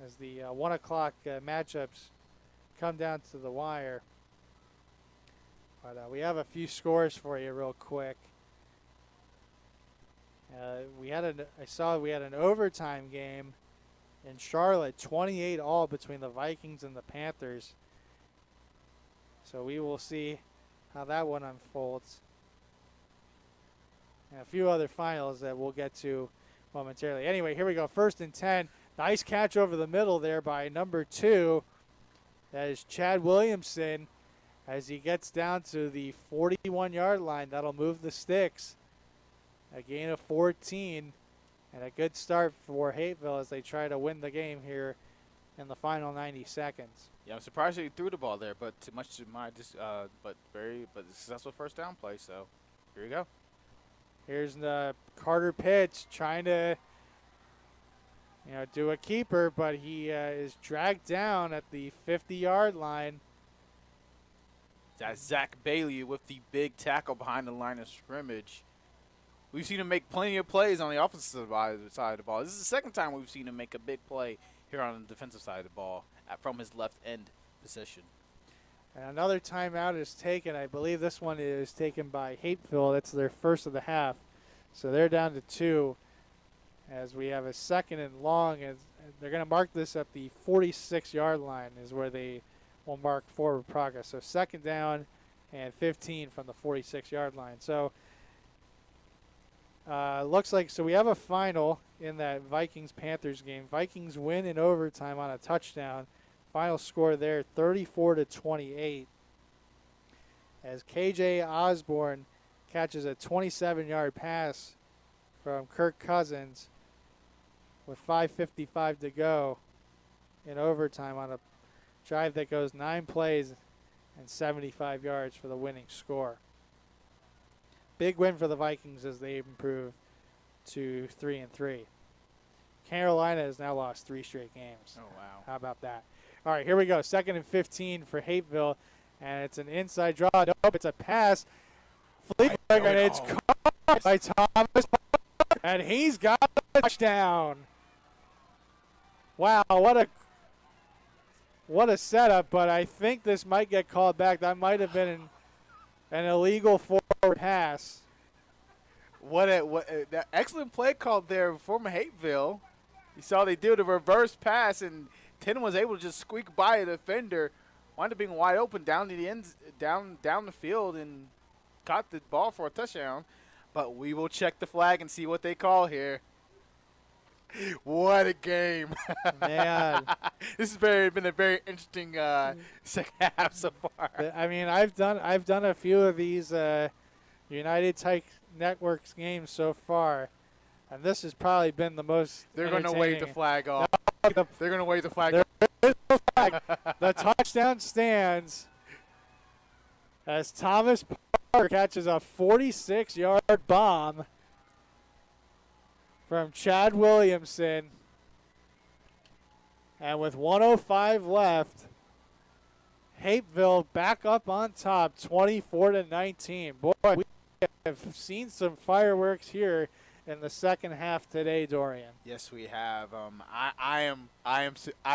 as the 1 o'clock matchups come down to the wire. But we have a few scores for you real quick. I saw we had an overtime game in Charlotte, 28-all between the Vikings and the Panthers. So we will see how that one unfolds. And a few other finals that we'll get to momentarily. Anyway, here we go. 1st and 10. Nice catch over the middle there by number 2. That is Chad Williamson as he gets down to the 41-yard line. That'll move the sticks. A gain of 14 and a good start for Hapeville as they try to win the game here in the final 90 seconds. Yeah, I'm surprised he threw the ball there, but too much to my but successful 1st down play. So here we go. Here's the Carter Pitts trying to do a keeper, but he is dragged down at the 50-yard line. That's Zach Bailey with the big tackle behind the line of scrimmage. We've seen him make plenty of plays on the offensive side of the ball. This is the second time we've seen him make a big play here on the defensive side of the ball from his left end position. And another timeout is taken. I believe this one is taken by Hapeville. That's their first of the half. So they're down to 2 as we have a 2nd and long. And they're going to mark this at the 46-yard line is where they will mark forward progress. So 2nd down and 15 from the 46-yard line. So looks like we have a final in that Vikings-Panthers game. Vikings win in overtime on a touchdown. Final score there, 34-28. As KJ Osborne catches a 27-yard pass from Kirk Cousins with 5:55 to go in overtime on a drive that goes 9 plays and 75 yards for the winning score. Big win for the Vikings as they improve to 3-3. Carolina has now lost 3 straight games. Oh, wow. How about that? All right, here we go. 2nd and 15 for Hapeville, and it's an inside draw. Nope, it's a pass. And it's caught by Thomas, and he's got a touchdown. Wow, what a setup, but I think this might get called back. That might have been an illegal forward pass. What excellent play called there from Hapeville. You saw they did a reverse pass, and Tin was able to just squeak by a defender, wound up being wide open down to the end, down the field, and caught the ball for a touchdown. But we will check the flag and see what they call here. What a game! Man, this has been a very interesting second half so far. I mean, I've done a few of these United Type Networks games so far, and this has probably been the most. They're going to wave the flag off. They're going to wave the flag. There is no flag. The touchdown stands as Thomas Parker catches a 46-yard bomb from Chad Williamson. And with 1:05 left, Hapeville back up on top, 24-19. Boy, we have seen some fireworks here in the second half today, Dorian. Yes, we have. I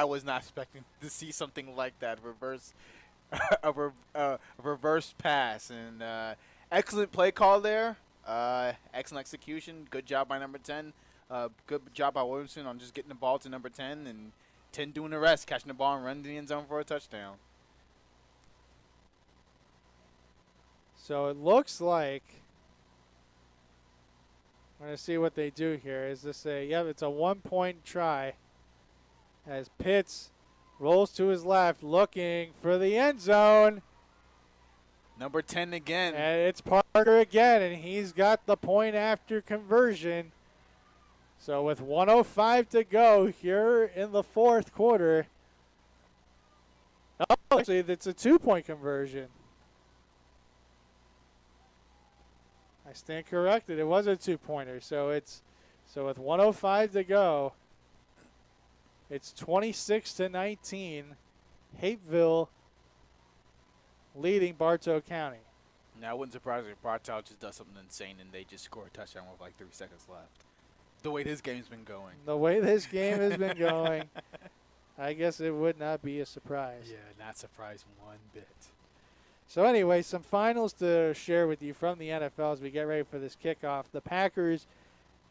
was not expecting to see something like that. Reverse pass, and excellent play call there. Excellent execution. Good job by number 10. Good job by Williamson on just getting the ball to number 10, and 10 doing the rest, catching the ball and running the end zone for a touchdown. So it looks like. I'm going to see what they do here. Is this it's a 1-point try as Pitts rolls to his left looking for the end zone. Number 10 again. And it's Parker again, and he's got the point after conversion. So with 1:05 to go here in the fourth quarter. Oh, actually, it's a 2-point conversion. I stand corrected. It was a 2-pointer. So with 1:05 to go, it's 26-19. Hapeville leading Bartow County. Now, it wouldn't surprise me if Bartow just does something insane and they just score a touchdown with like 3 seconds left. The way this game's been going. The way this game has been going, I guess it would not be a surprise. Yeah, not surprised one bit. So anyway, some finals to share with you from the NFL as we get ready for this kickoff. The Packers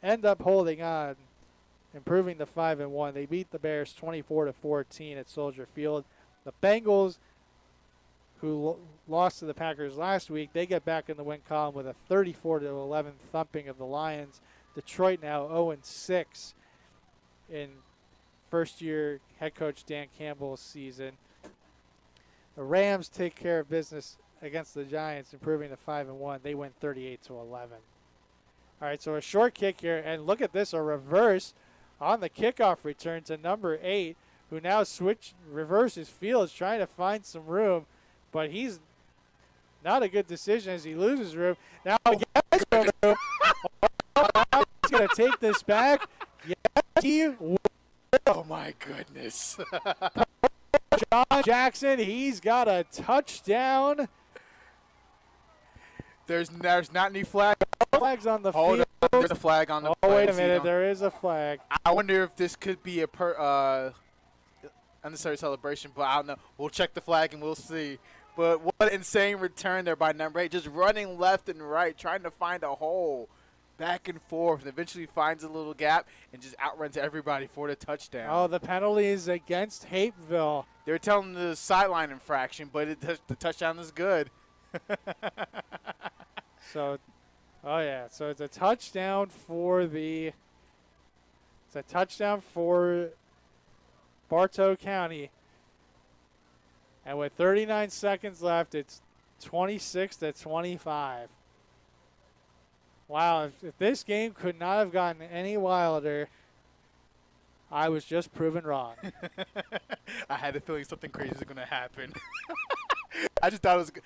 end up holding on, improving to 5-1. They beat the Bears 24-14 at Soldier Field. The Bengals, who lost to the Packers last week, they get back in the win column with a 34-11 thumping of the Lions. Detroit now 0-6 in first-year head coach Dan Campbell's season. The Rams take care of business against the Giants, improving to 5-1. They win 38-11. All right, so a short kick here, and look at this, a reverse on the kickoff return to number 8, who now reverses fields, trying to find some room, but he's not a good decision as he loses room. Now he gets room. He's going to take this back. Yes, he will. Oh, my goodness. John Jackson, he's got a touchdown. There's not any flag. Flags on the Hold field. on. There's a flag on the Oh, play. wait a See, minute. don't- There is a flag. I wonder if this could be a unnecessary celebration, but I don't know. We'll check the flag and we'll see. But what an insane return there by number 8. Just running left and right, trying to find a hole. Back and forth, and eventually finds a little gap and just outruns everybody for the touchdown. Oh, the penalty is against Hapeville. They were telling the sideline infraction, but the touchdown is good. So, oh yeah. So it's a touchdown for Bartow County. And with 39 seconds left, it's 26-25. Wow, if this game could not have gotten any wilder, I was just proven wrong. I had a feeling something crazy was going to happen. I just thought it was good.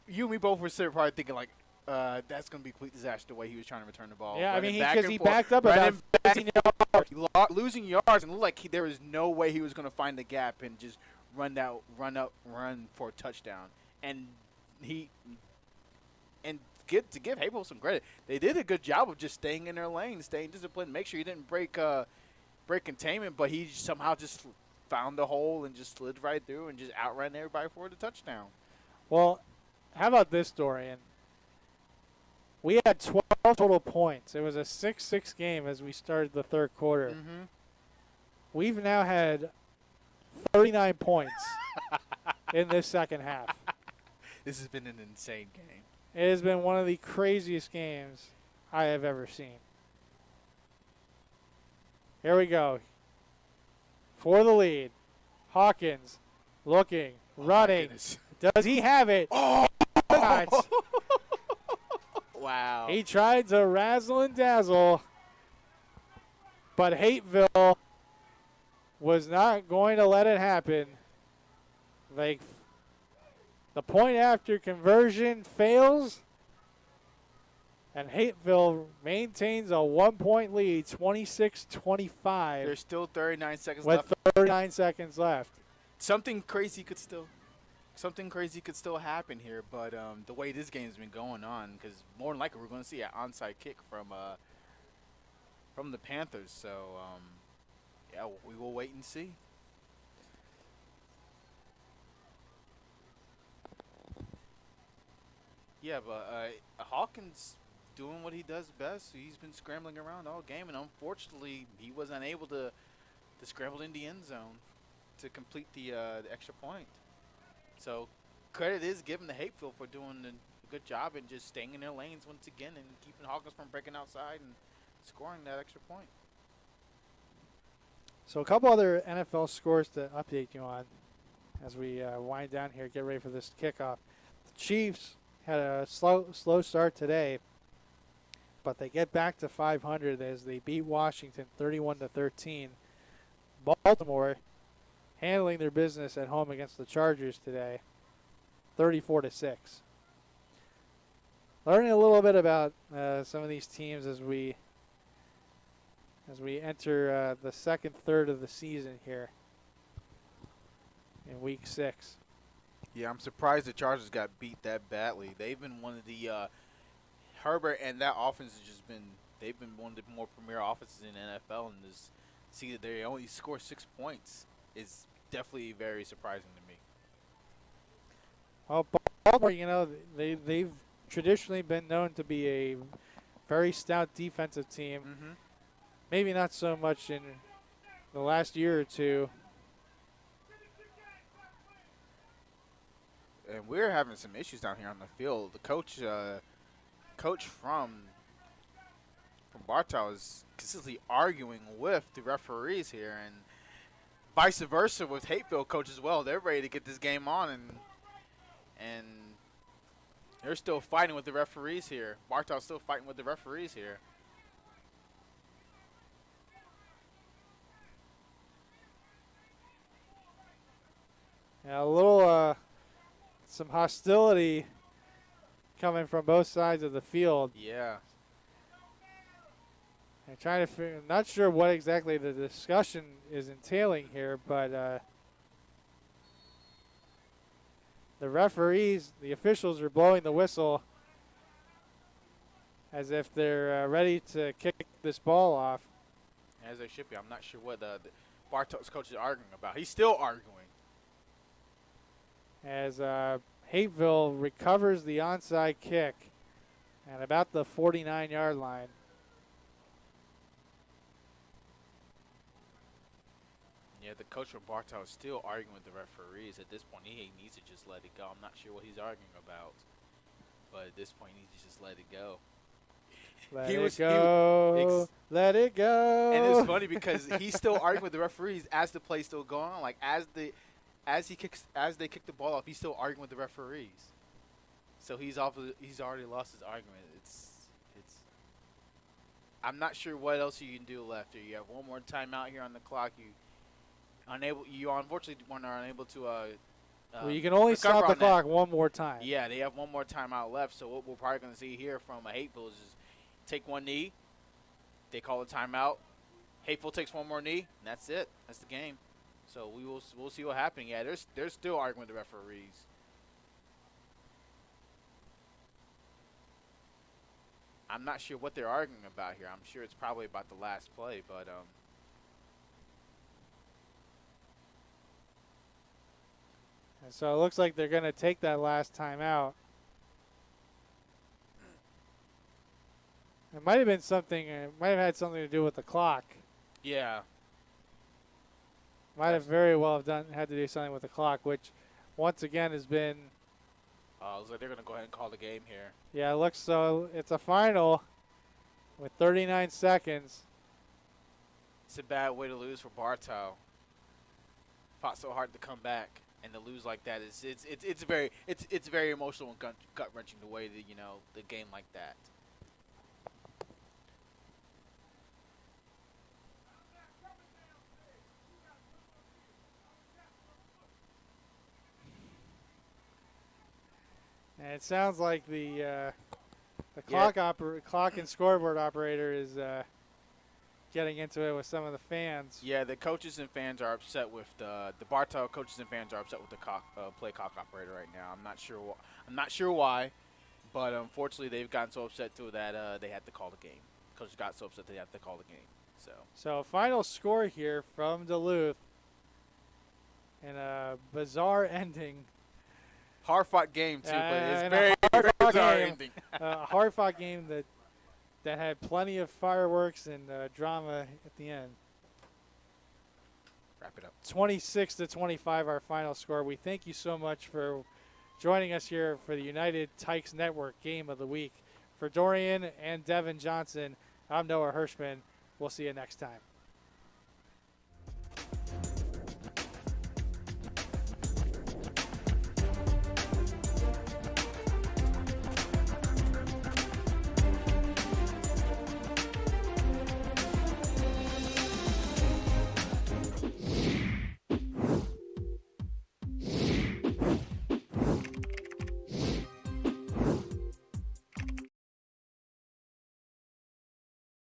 You and me both were sitting probably thinking, like, that's going to be a complete disaster the way he was trying to return the ball. Yeah, I Running mean, back because and he forth, backed up running about back 15 and yards. forth, losing yards, and it looked like there was no way he was going to find the gap and just run for a touchdown. And to give Hapeville some credit, they did a good job of just staying in their lane, staying disciplined, make sure he didn't break containment, but he somehow just found the hole and just slid right through and just outran everybody for the touchdown. Well, how about this, Dorian? We had 12 total points. It was a 6-6 game as we started the third quarter. Mm-hmm. We've now had 39 points in this second half. This has been an insane game. It has been one of the craziest games I have ever seen. Here we go. For the lead. Hawkins looking, running. Does he have it? Oh! Not. Wow. He tried to razzle and dazzle, but Hapeville was not going to let it happen. Like, the point after conversion fails, and Hapeville maintains a 1-point lead, 26-25. There's still 39 seconds with left. 39 seconds left. Something crazy could still happen here, but the way this game's been going on, because more than likely we're going to see an onside kick from the Panthers. So yeah, we will wait and see. Yeah, but Hawkins doing what he does best. He's been scrambling around all game, and unfortunately, he was unable to scramble in the end zone to complete the extra point. So credit is given to Hapeville for doing a good job and just staying in their lanes once again and keeping Hawkins from breaking outside and scoring that extra point. So a couple other NFL scores to update you on as we wind down here, get ready for this kickoff. The Chiefs had a slow start today, but they get back to 500 as they beat Washington 31-13. Baltimore handling their business at home against the Chargers today, 34-6. Learning a little bit about some of these teams as we enter the second third of the season here in Week 6. Yeah, I'm surprised the Chargers got beat that badly. They've been one of the Herbert and that offense has just been. They've been one of the more premier offenses in the NFL, and to see that they only score 6 points is definitely very surprising to me. Well, Baltimore, you know, they've traditionally been known to be a very stout defensive team. Mm-hmm. Maybe not so much in the last year or two. And we're having some issues down here on the field. The coach from Bartow is consistently arguing with the referees here, and vice versa with Hapeville coach as well. They're ready to get this game on, and they're still fighting with the referees here. Bartow's still fighting with the referees here. Yeah, a little some hostility coming from both sides of the field. Yeah. I'm trying to figure, not sure what exactly the discussion is entailing here, but the referees, the officials are blowing the whistle as if they're ready to kick this ball off. As they should be. I'm not sure what the Bartow's coach is arguing about. He's still arguing. As Hapeville recovers the onside kick at about the 49-yard line. Yeah, the coach from Bartow is still arguing with the referees. At this point, he needs to just let it go. I'm not sure what he's arguing about. But at this point, he needs to just let it go. Let it go. And it's funny because he's still arguing with the referees as the play's still going on. Like as they kick the ball off, he's still arguing with the referees. So he's already lost his argument. It's I'm not sure what else you can do left here. You have one more timeout here on the clock. You unfortunately are unable to well, you can only stop the clock one more time. Yeah, they have one more timeout left. So what we're probably going to see here from Hapeville is just take one knee. They call a timeout. Hapeville takes one more knee, and that's it. That's the game. So we'll see what happens. Yeah, they're still arguing with the referees. I'm not sure what they're arguing about here. I'm sure it's probably about the last play, but And so it looks like they're going to take that last time out. It might have been something. It might have had something to do with the clock. yeah. Might have very well had to do something with the clock, which once again has been. Looks like they're going to go ahead and call the game here. Yeah, it looks so. It's a final with 39 seconds. It's a bad way to lose for Bartow. Fought so hard to come back, and to lose like that it's very emotional and gut wrenching the way that the game like that. And it sounds like the clock and scoreboard operator is getting into it with some of the fans. Yeah, the coaches and fans are upset with the Bartow coaches and fans are upset with the play clock operator right now. I'm not sure why, but unfortunately they've gotten so upset too that they had to call the game. Coaches got so upset they had to call the game. So final score here from Duluth, and a bizarre ending. Hard-fought game, too, but it's very bizarre ending. A hard-fought game that had plenty of fireworks and drama at the end. Wrap it up. 26-25, our final score. We thank you so much for joining us here for the United Tykes Network Game of the Week. For Dorian and Devin Johnson, I'm Noah Hirschman. We'll see you next time.